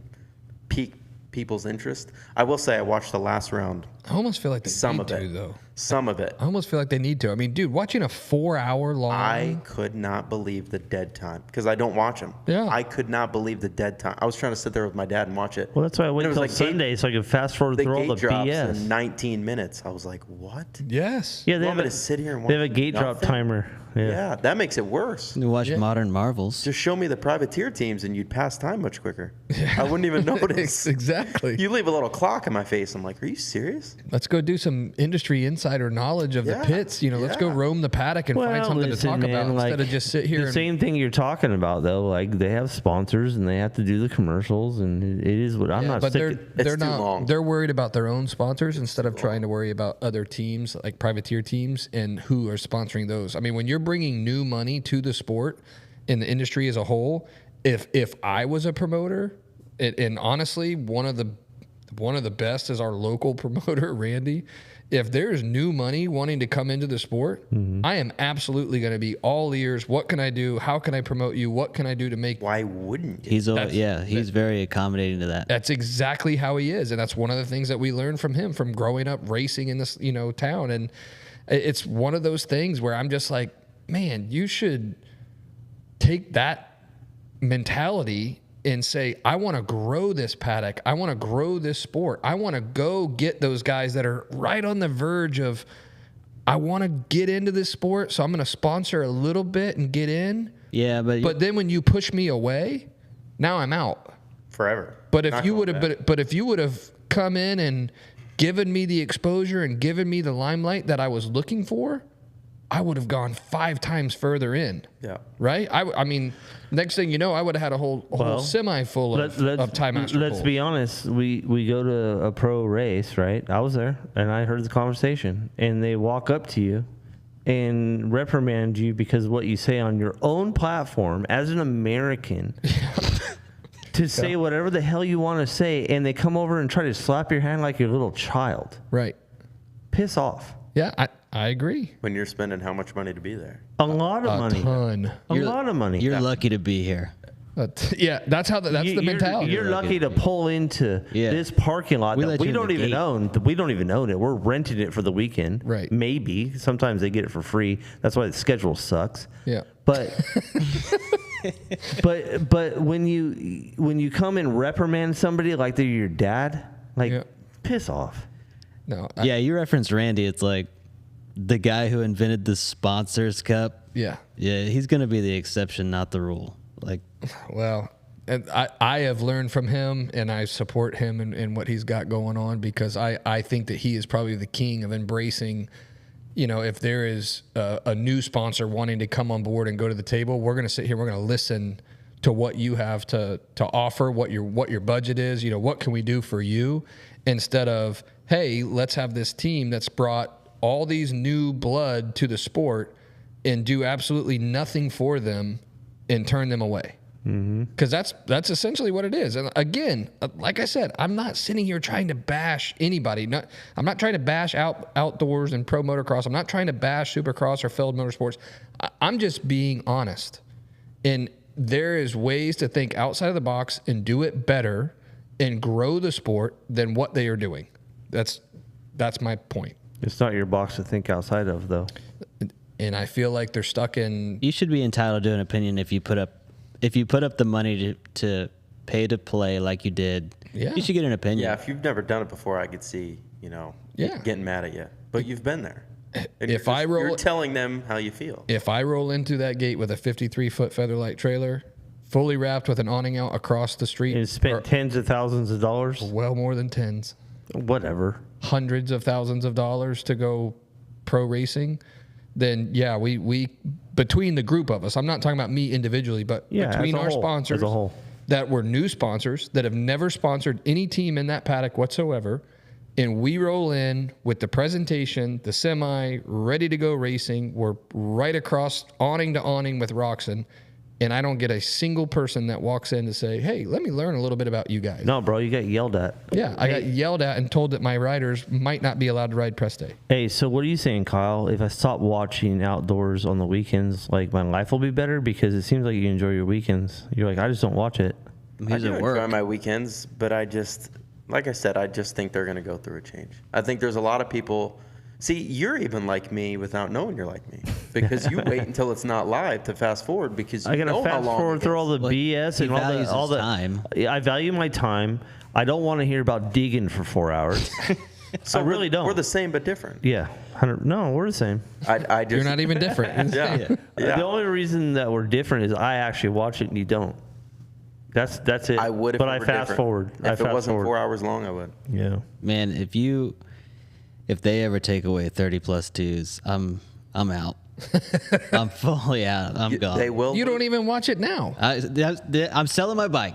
pique people's interest. I will say I watched the last round. I almost feel like they need to, though. Some of it. I almost feel like they need to. I mean, dude, watching a 4-hour long... I could not believe the dead time, because I don't watch them. Yeah. I could not believe the dead time. I was trying to sit there with my dad and watch it. Well, that's why I waited until Sunday so I could fast forward through all the BS. In 19 minutes. I was like, what? Yes. Yeah, they want me to sit here and watch. They have a gate drop timer. Yeah, that makes it worse. You watch Modern Marvels. Just show me the privateer teams and you'd pass time much quicker. Yeah. I wouldn't even notice. Exactly. You leave a little clock in my face. I'm like, are you serious? Let's go do some industry insider knowledge of the pits. Let's go roam the paddock and find something to talk about instead of just sit here. The same thing you're talking about, though. Like, they have sponsors and they have to do the commercials, and it is what I'm not. But they're not. Long. They're worried about their own sponsors instead of trying to worry about other teams, like privateer teams, and who are sponsoring those. I mean, when you're bringing new money to the sport and the industry as a whole, if I was a promoter, and honestly, one of the best is our local promoter, Randy. if there's new money wanting to come into the sport, I am absolutely going to be all ears. What can I do? How can I promote you? What can I do to make? Why wouldn't you? He's very accommodating to that. That's exactly how he is, and that's one of the things that we learned from him from growing up racing in this town. And it's one of those things where I'm just like, man, you should take that mentality and say, I want to grow this paddock. I want to grow this sport. I want to go get those guys that are right on the verge of, I want to get into this sport, so I'm going to sponsor a little bit and get in. Yeah, but then when you push me away, now I'm out forever. But if you would have, but if you would have come in and given me the exposure and given me the limelight that I was looking for, I would have gone 5 times further in. Yeah. Right? I mean, next thing you know, I would have had a whole semi full of Time Master. Let's be honest. We go to a pro race, right? I was there, and I heard the conversation. And they walk up to you and reprimand you because of what you say on your own platform as an American. To say whatever the hell you want to say, and they come over and try to slap your hand like your little child. Right. Piss off. Yeah, I agree. When you're spending how much money to be there? A lot of money. A ton. A lot of money. You're lucky to be here. Yeah, that's the mentality. You're lucky to pull into this parking lot that we don't even own. We don't even own it. We're renting it for the weekend. Right. Maybe. Sometimes they get it for free. That's why the schedule sucks. Yeah. But but when you come and reprimand somebody like they're your dad, piss off. No. You referenced Randy. It's like the guy who invented the sponsors cup. Yeah. Yeah, he's going to be the exception, not the rule. Well, and I have learned from him, and I support him in what he's got going on, because I think that he is probably the king of embracing. If there is a new sponsor wanting to come on board and go to the table, we're going to sit here. We're going to listen to what you have to offer, what your budget is. What can we do for you, instead of, hey, let's have this team that's brought all these new blood to the sport and do absolutely nothing for them and turn them away. Because that's essentially what it is. And again, like I said, I'm not sitting here trying to bash anybody. I'm not trying to bash outdoors and pro motocross. I'm not trying to bash Supercross or Feld Motorsports. I'm just being honest. And there is ways to think outside of the box and do it better and grow the sport than what they are doing. That's my point. It's not your box to think outside of, though. And I feel like they're stuck in. You should be entitled to an opinion if you put up the money to pay to play like you did. Yeah. You should get an opinion. Yeah, if you've never done it before, I could see, getting mad at you. But you've been there. And you're telling them how you feel. If I roll into that gate with a 53-foot Featherlight trailer, fully wrapped with an awning out across the street, and spent tens of thousands of dollars. Well, more than tens. Whatever. Hundreds of thousands of dollars to go pro racing, then yeah, we between the group of us, I'm not talking about me individually, but between our sponsors as a whole, that were new sponsors that have never sponsored any team in that paddock whatsoever, and we roll in with the presentation, the semi, ready to go racing. We're right across awning to awning with Roxon, and I don't get a single person that walks in to say, hey, let me learn a little bit about you guys. No, bro, you got yelled at. Yeah, I got yelled at and told that my riders might not be allowed to ride press day. Hey, so what are you saying, Kyle? If I stop watching outdoors on the weekends, my life will be better? Because it seems like you enjoy your weekends. You're like, I just don't watch it. I do enjoy my weekends, but like I said, I just think they're going to go through a change. I think there's a lot of people. See, you're even like me without knowing you're like me, because you wait until it's not live to fast forward, because you know how long. I gotta fast forward through all the BS and all the time. I value my time. I don't want to hear about digging for 4 hours. So I really don't. We're the same but different. Yeah, no, we're the same. You're not even different. Yeah. The only reason that we're different is I actually watch it and you don't. That's it. I would, but I fast forward. If it wasn't 4 hours long, I would. Yeah. Man, if they ever take away 30+ twos, I'm out. I'm fully out. I'm gone. They will. You don't even watch it now. I'm selling my bike.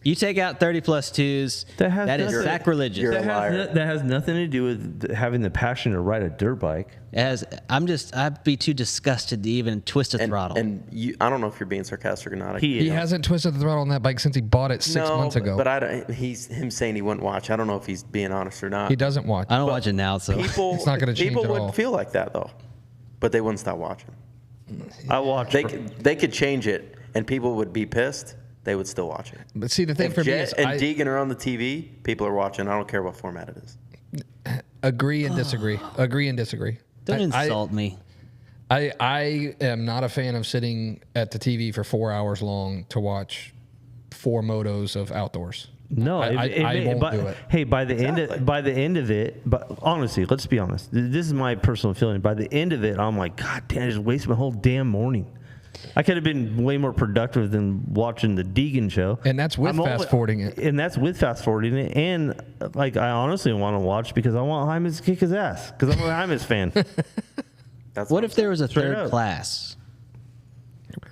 You take out 30 plus twos. That is sacrilegious. You're a liar. That has nothing to do with having the passion to ride a dirt bike. I'd be too disgusted to even twist a throttle. And I don't know if you're being sarcastic or not. He hasn't twisted the throttle on that bike since he bought it 6 months ago. But he's him saying he wouldn't watch. I don't know if he's being honest or not. He doesn't watch. I don't watch it now, so It's not gonna change People at would all. feel like that though, but they wouldn't stop watching. I watch. They could change it, and people would be pissed. They would still watch it. But see, the thing If for me Jet is and Deegan are on the TV, people are watching. I don't care what format it is. agree and disagree. Agree and disagree. don't insult me. I am not a fan of sitting at the TV for 4 hours long to watch 4 motos of outdoors. No, I won't do it. Hey, by the end of it, but honestly, let's be honest. This is my personal feeling. By the end of it, I'm like, God damn, I just wasted my whole damn morning. I could have been way more productive than watching the Deegan show. And that's with fast forwarding it. And that's with fast forwarding it. And like, I honestly want to watch because I want Hymas to kick his ass because I'm a Hymas fan. What if there was a third up. class?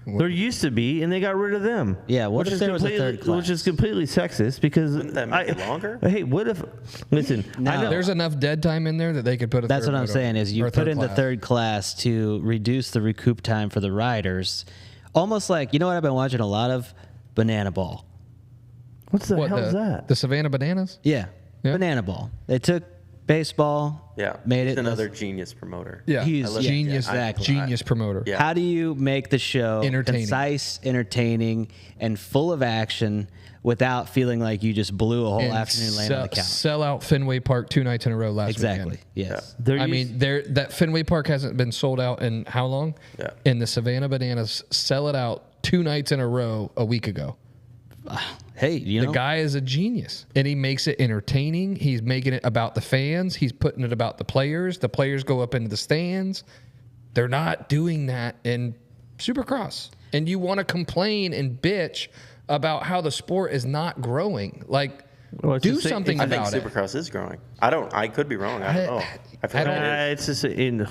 There used to be, and they got rid of them. Yeah, what if there was a third class? Which is completely sexist because Wouldn't that make it longer? Hey, what if? Listen, No. I know. There's enough dead time in there that they could put a That's third what I'm moto saying is you or put in the class. third class to reduce the recoup time for the riders. Almost like, you know what I've been watching a lot of? Banana Ball. What the hell is that? The Savannah Bananas? Yeah, Yeah. Banana Ball. They took baseball, Yeah, made he's it another genius promoter. Yeah. He's genius, exactly. genius promoter. Yeah. How do you make the show Entertaining. concise, entertaining, and full of action without feeling like you just blew a whole And afternoon laying on the couch? sell out Fenway Park 2 nights in a row last Exactly. weekend. Yes. I mean, that Fenway Park hasn't been sold out in how long? Yeah. And the Savannah Bananas sell it out 2 nights in a row a week ago. Hey, you The know, guy is a genius, and he makes it entertaining. He's making it about the fans. He's putting it about the players. The players go up into the stands. They're not doing that in Supercross. And you want to complain and bitch about how the sport is not growing. Like, Well, it's do just- something I think about it. Supercross is growing. I could be wrong. I don't know. I feel I like don't- it is. it's just in.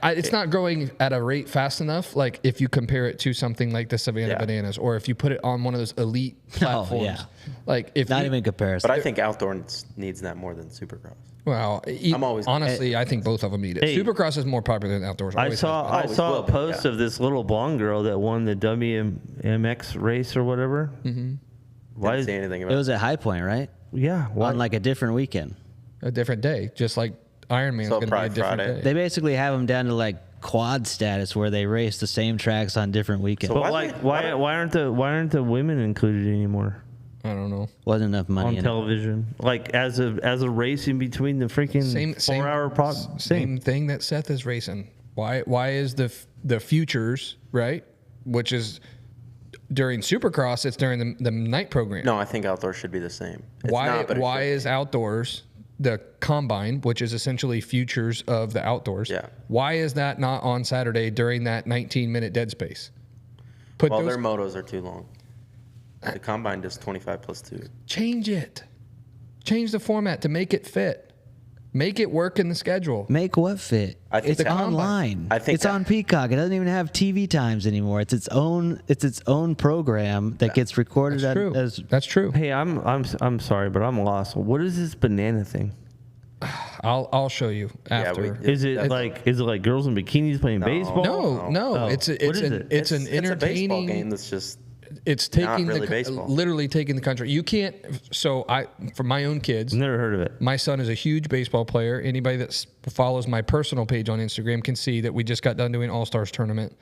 It's not growing at a rate fast enough. Like if you compare it to something like the Savannah Yeah. Bananas, or if you put it on one of those elite platforms. yeah. Like if not you, even comparison. But I think outdoor needs that more than Supercross. well, I'm always- honestly, I think both of them need it. Hey. Supercross is more popular than outdoors. I Always saw has I Always saw will a be, post yeah. of this little blonde girl that won the WMX race or whatever. Mm-hmm. Why? Didn't say anything about it was at High Point, right? Yeah. Why? On like a different weekend. been a different day, just like Iron Man is So going to be a probably different Friday. day. They basically have them down to like quad status where they race the same tracks on different weekends. So but why aren't the women included anymore I don't know. Wasn't enough money on in it. television? Like as a race in between the freaking Same 4 hour same thing that Seth is racing. Why is the futures right? Which is during Supercross, it's during the night program. No, I think outdoor should be the same. It's not, but it Why should is outdoors the combine, which is essentially futures of the outdoors? Yeah. Why is that not on Saturday during that 19-minute dead space? Put Well, those, their motos are too long. The combine does 25 plus 2. change it. Change the format to make it fit. Make it work in the schedule. Make what fit? I think It's the combine. online. I think it's that- on Peacock. It doesn't even have TV times anymore. It's its own program that gets recorded That's true. as That's true. Hey, I'm sorry, but I'm lost. What is this banana thing? I'll show you after. Is it like girls in bikinis playing baseball? No. Oh. It's What is an it? it's an It's a baseball entertaining game that's just It's Not taking really baseball. literally taking the country. You can't. So for my own kids, Never heard of it. my son is a huge baseball player. Anybody that follows my personal page on Instagram can see that we just got done doing All-Stars tournament.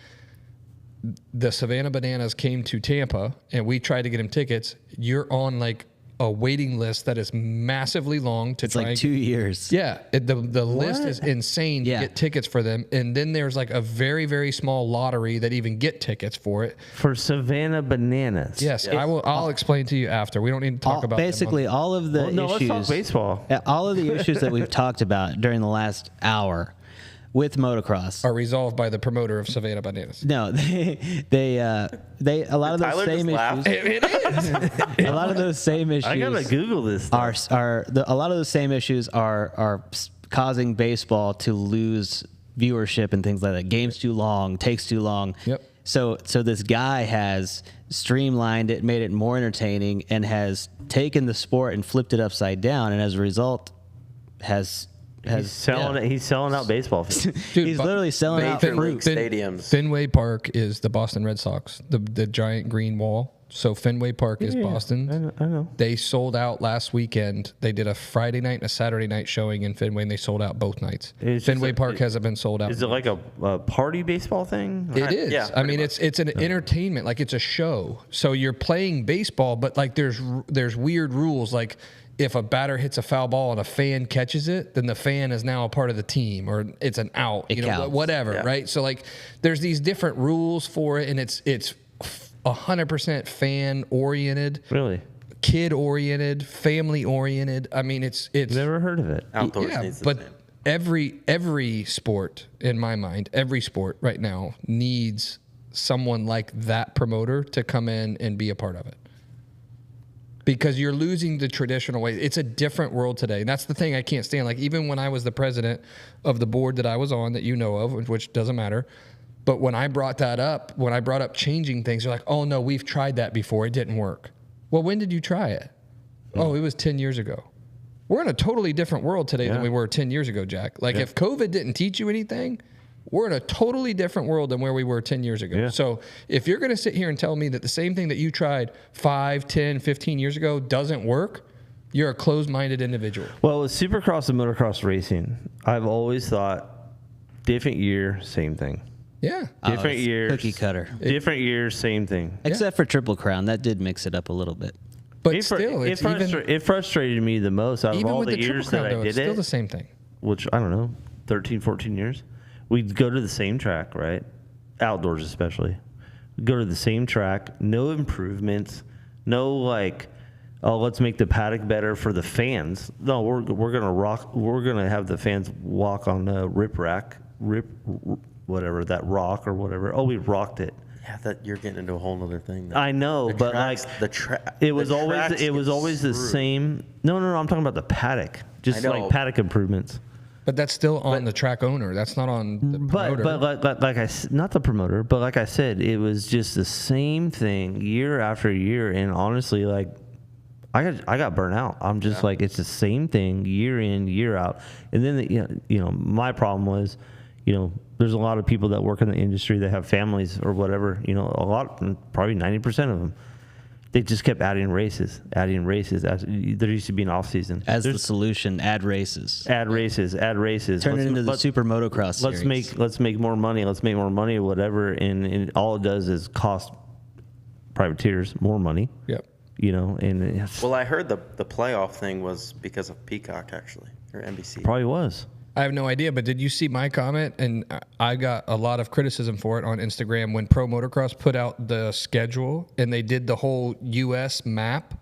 The Savannah Bananas came to Tampa, and we tried to get him tickets. You're on like a waiting list that is massively long to It's try. like and 2 years. Yeah, the list is insane to Yeah. get tickets for them, and then there's like a very very small lottery that even get tickets for it. For Savannah Bananas. Yes, I will. I'll explain to you after. We don't need to talk about them basically all of the Well, no, issues. let's talk baseball. All of the issues that we've talked about during the last hour with motocross. are resolved by the promoter of Savannah Bananas. No, they a lot of those Tyler same just laughed. issues. It is. A lot of those same issues. I gotta Google this stuff. A lot of those same issues are causing baseball to lose viewership and things like that. Games too long, takes too long. Yep. So this guy has streamlined it, made it more entertaining, and has taken the sport and flipped it upside down, and as a result he's selling out baseball fields. Dude, he's literally selling out fruit. Stadiums. Fenway Park is the Boston Red Sox, the giant green wall. So Fenway Park is Boston. I know. They sold out last weekend. They did a Friday night and a Saturday night showing in Fenway, and they sold out both nights. Fenway Park hasn't been sold out. Is it like a party baseball thing? It is. Yeah, I mean, it's an entertainment. Like, it's a show. So you're playing baseball, but like there's weird rules. Like, if a batter hits a foul ball and a fan catches it, then the fan is now a part of the team, or it's an out. It counts. Whatever, right? So like, there's these different rules for it, and it's 100% fan oriented, Really? kid oriented, family oriented. I mean, it's Never heard of it. Outdoors needs the but same. every sport, in my mind, every sport right now needs someone like that promoter to come in and be a part of it. Because you're losing the traditional way. It's a different world today. And that's the thing I can't stand. Like, even when I was the president of the board that I was on, that you know of, which doesn't matter, but when I brought up changing things, they're like, oh no, we've tried that before. It didn't work. Well, when did you try it? Oh, it was 10 years ago. We're in a totally different world today than we were 10 years ago, Jack. Like, if COVID didn't teach you anything, we're in a totally different world than where we were 10 years ago. Yeah. So if you're going to sit here and tell me that the same thing that you tried 5, 10, 15 years ago doesn't work, you're a closed-minded individual. Well, with Supercross and motocross racing, I've always thought different year, same thing. Yeah. Different years. Cookie cutter. Different years, same thing. Except for Triple Crown. That did mix it up a little bit. But It still, frustrated me the most out of even all with the the Triple years Crown, that I though, it's did still it, the same thing. which, I don't know, 13, 14 years. We'd go to the same track, right? Outdoors especially. We'd go to the same track, no improvements, no like, oh, let's make the paddock better for the fans. No, we're gonna have the fans walk on the whatever, that rock or whatever. Oh, we rocked it. Yeah, that you're getting into a whole other thing. I know, but tracks, like it was always the same. No, I'm talking about the paddock, just like paddock improvements. But that's still on the track owner. That's not on the promoter. But not the promoter, but like I said, it was just the same thing year after year. And honestly, like I got burnt out. I'm just like, it's the same thing year in, year out. And then my problem was, there's a lot of people that work in the industry that have families or whatever. A lot, probably 90% of them. They just kept adding races. There used to be an off season. There's the solution, add races. Add races. Turn it into the Super Motocross series. Let's make more money. Or whatever. And all it does is cost privateers more money. Yep. Well, I heard the playoff thing was because of Peacock, actually, or NBC. Probably was. I have no idea, but did you see my comment? And I got a lot of criticism for it on Instagram when Pro Motocross put out the schedule and they did the whole U.S. map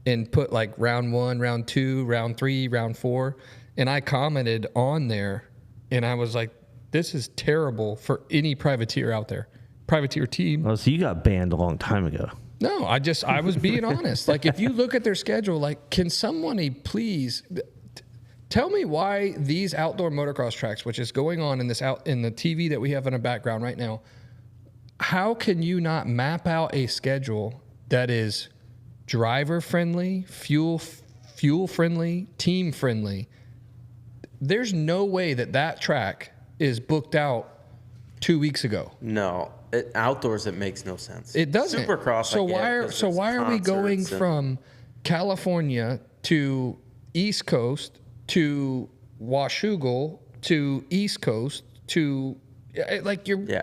and put like round 1, round 2, round 3, round 4. And I commented on there and I was like, this is terrible for any privateer out there, privateer team. Oh, so you got banned a long time ago. No, I was being honest. Like, if you look at their schedule, like, can somebody please tell me why these outdoor motocross tracks, which is going on in the TV that we have in the background right now, how can you not map out a schedule that is driver friendly, fuel friendly, team friendly? There's no way that track is booked out 2 weeks ago. No, outdoors it makes no sense. It doesn't. Supercross. So why are we going from California to East Coast to Washougal to East Coast to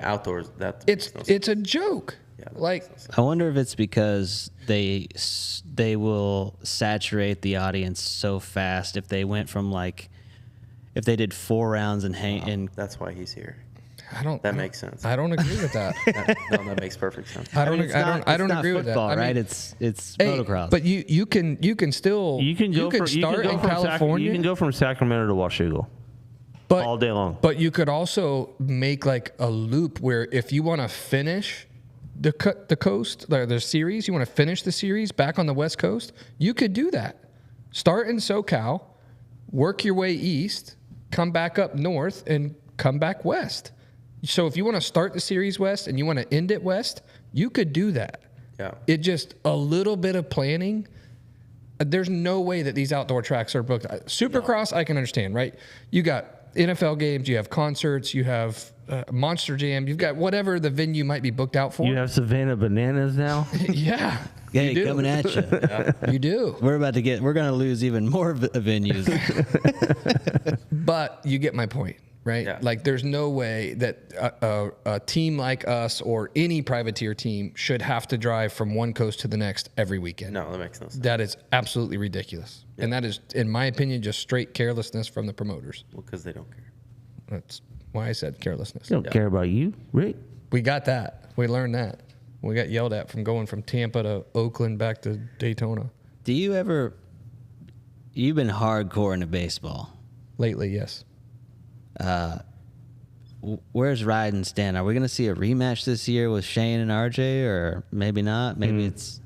outdoors? It's a joke. Yeah, like, I wonder if it's because they will saturate the audience so fast if they went from if they did 4 rounds and that's why he's here. That makes sense. I don't agree with that. That makes perfect sense. I don't agree with that. Right? It's motocross. But you can still start in California. You can go from Sacramento to Washougal all day long. But you could also make like a loop where if you want to finish the coast, the series, you want to finish the series back on the West Coast, you could do that. Start in SoCal, work your way east, come back up north, and come back west. So if you want to start the series west and you want to end it west, you could do that. Yeah. It just a little bit of planning. There's no way that these outdoor tracks are booked. Supercross, I can understand, right? You got NFL games, you have concerts, you have Monster Jam, you've got whatever the venue might be booked out for. You have Savannah Bananas now? Yeah. Hey, coming at you. You do. We're going to lose even more venues. But you get my point, right? Yeah. Like, there's no way that a team like us or any privateer team should have to drive from one coast to the next every weekend. No, that makes no sense. That is absolutely ridiculous. Yeah. And that is, in my opinion, just straight carelessness from the promoters. Well, because they don't care. That's why I said carelessness. They don't care about you, Rick. We got that. We learned that. We got yelled at from going from Tampa to Oakland back to Daytona. Do you you've been hardcore into baseball. Lately, yes. Where's Ryden stand? Are we going to see a rematch this year with Shane and RJ, or maybe not? Maybe it's...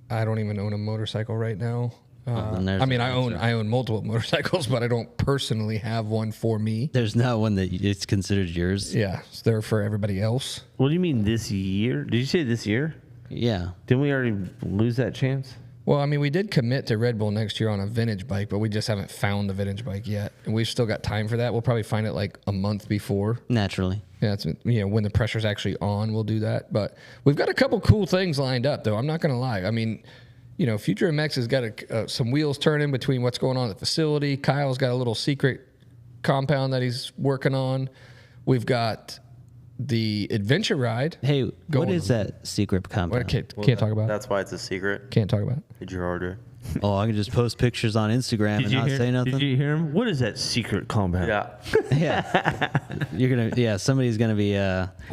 I don't even own a motorcycle right now. then there's I mean, an I own multiple motorcycles, but I don't personally have one for me. There's not one that it's considered yours? Yeah, it's there for everybody else. What do you mean this year? Did you say this year? Yeah. Didn't we already lose that chance? Well, I mean, we did commit to Red Bull next year on a vintage bike, but we just haven't found the vintage bike yet. And we've still got time for that. We'll probably find it like a month before. Naturally. Yeah, it's, when the pressure's actually on, we'll do that. But we've got a couple cool things lined up, though. I'm not going to lie. I mean, Future MX has got some wheels turning between what's going on at the facility. Kyle's got a little secret compound that he's working on. We've got the adventure ride. Hey, what is that secret compound? Can't talk about it. That's why it's a secret. Can't talk about it. Did you order? Oh, I can just post pictures on Instagram and not say nothing? Did you hear him? What is that secret compound? Yeah. Yeah. Somebody's going to be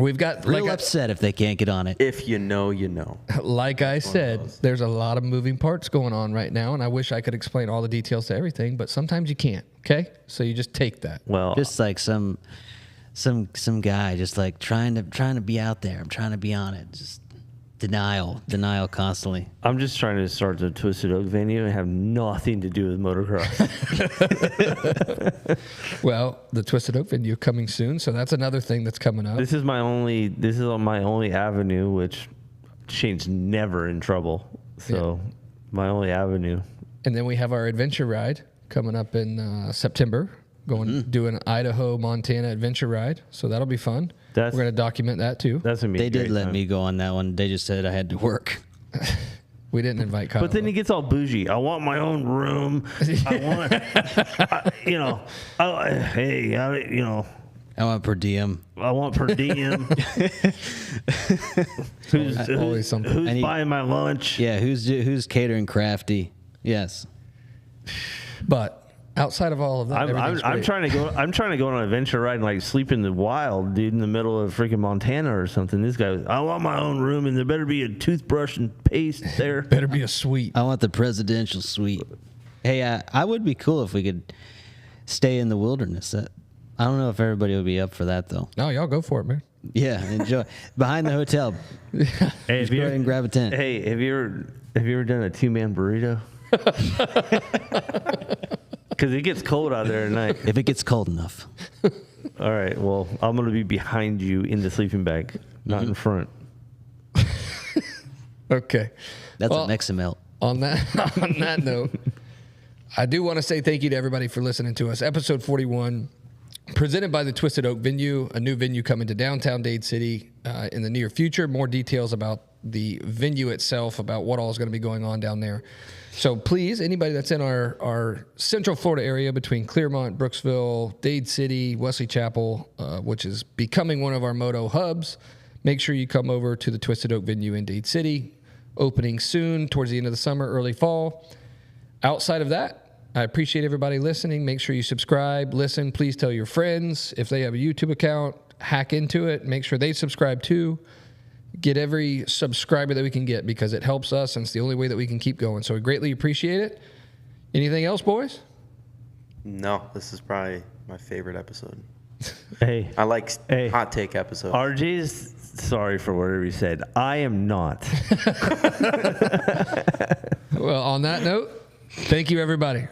We've got real upset if they can't get on it. If you know, you know. Like I said, there's a lot of moving parts going on right now, and I wish I could explain all the details to everything, but sometimes you can't, okay? So you just take that. Well, Just like some guy just like trying to be out there. I'm trying to be on it. Just denial constantly. I'm just trying to start the Twisted Oak venue and have nothing to do with motocross. Well, the Twisted Oak venue coming soon, so that's another thing that's coming up. This is my only avenue, which Shane's never in trouble. So my only avenue. And then we have our adventure ride coming up in September. Doing an Idaho, Montana adventure ride. So that'll be fun. We're going to document that too. That's gonna be. They a did great let time. me go on that one. They just said I had to work. We didn't invite Kyle. But then he gets all bougie. I want my own room. I want, I want per diem. I want per diem. Always something. Who's buying my lunch? Yeah, who's catering crafty? Yes. But outside of all of that, I'm trying to go. I'm trying to go on an adventure ride and like sleep in the wild, dude, in the middle of freaking Montana or something. This guy, I want my own room, and there better be a toothbrush and paste there. Better be a suite. I want the presidential suite. Hey, I would be cool if we could stay in the wilderness. I don't know if everybody would be up for that though. No, y'all go for it, man. Yeah, enjoy behind the hotel. Hey, Just go ahead and grab a tent. Hey, have you ever done a 2-man burrito? Because it gets cold out there at night. If it gets cold enough. All right. Well, I'm going to be behind you in the sleeping bag, not in front. Okay. That's a Mexamelt. On that note, I do want to say thank you to everybody for listening to us. Episode 41, presented by the Twisted Oak venue, a new venue coming to downtown Dade City in the near future. More details about the venue itself, about what all is going to be going on down there. So please, anybody that's in our Central Florida area between Clearmont, Brooksville, Dade City, Wesley Chapel, which is becoming one of our moto hubs, make sure you come over to the Twisted Oak venue in Dade City, opening soon towards the end of the summer, early fall. Outside of that, I appreciate everybody listening. Make sure you subscribe, listen. Please tell your friends. If they have a YouTube account, hack into it. Make sure they subscribe too. Get every subscriber that we can get because it helps us and it's the only way that we can keep going. So we greatly appreciate it. Anything else, boys? No, this is probably my favorite episode. Hey. I like hot take episodes. RJ's sorry for whatever he said. I am not. Well, on that note, thank you, everybody.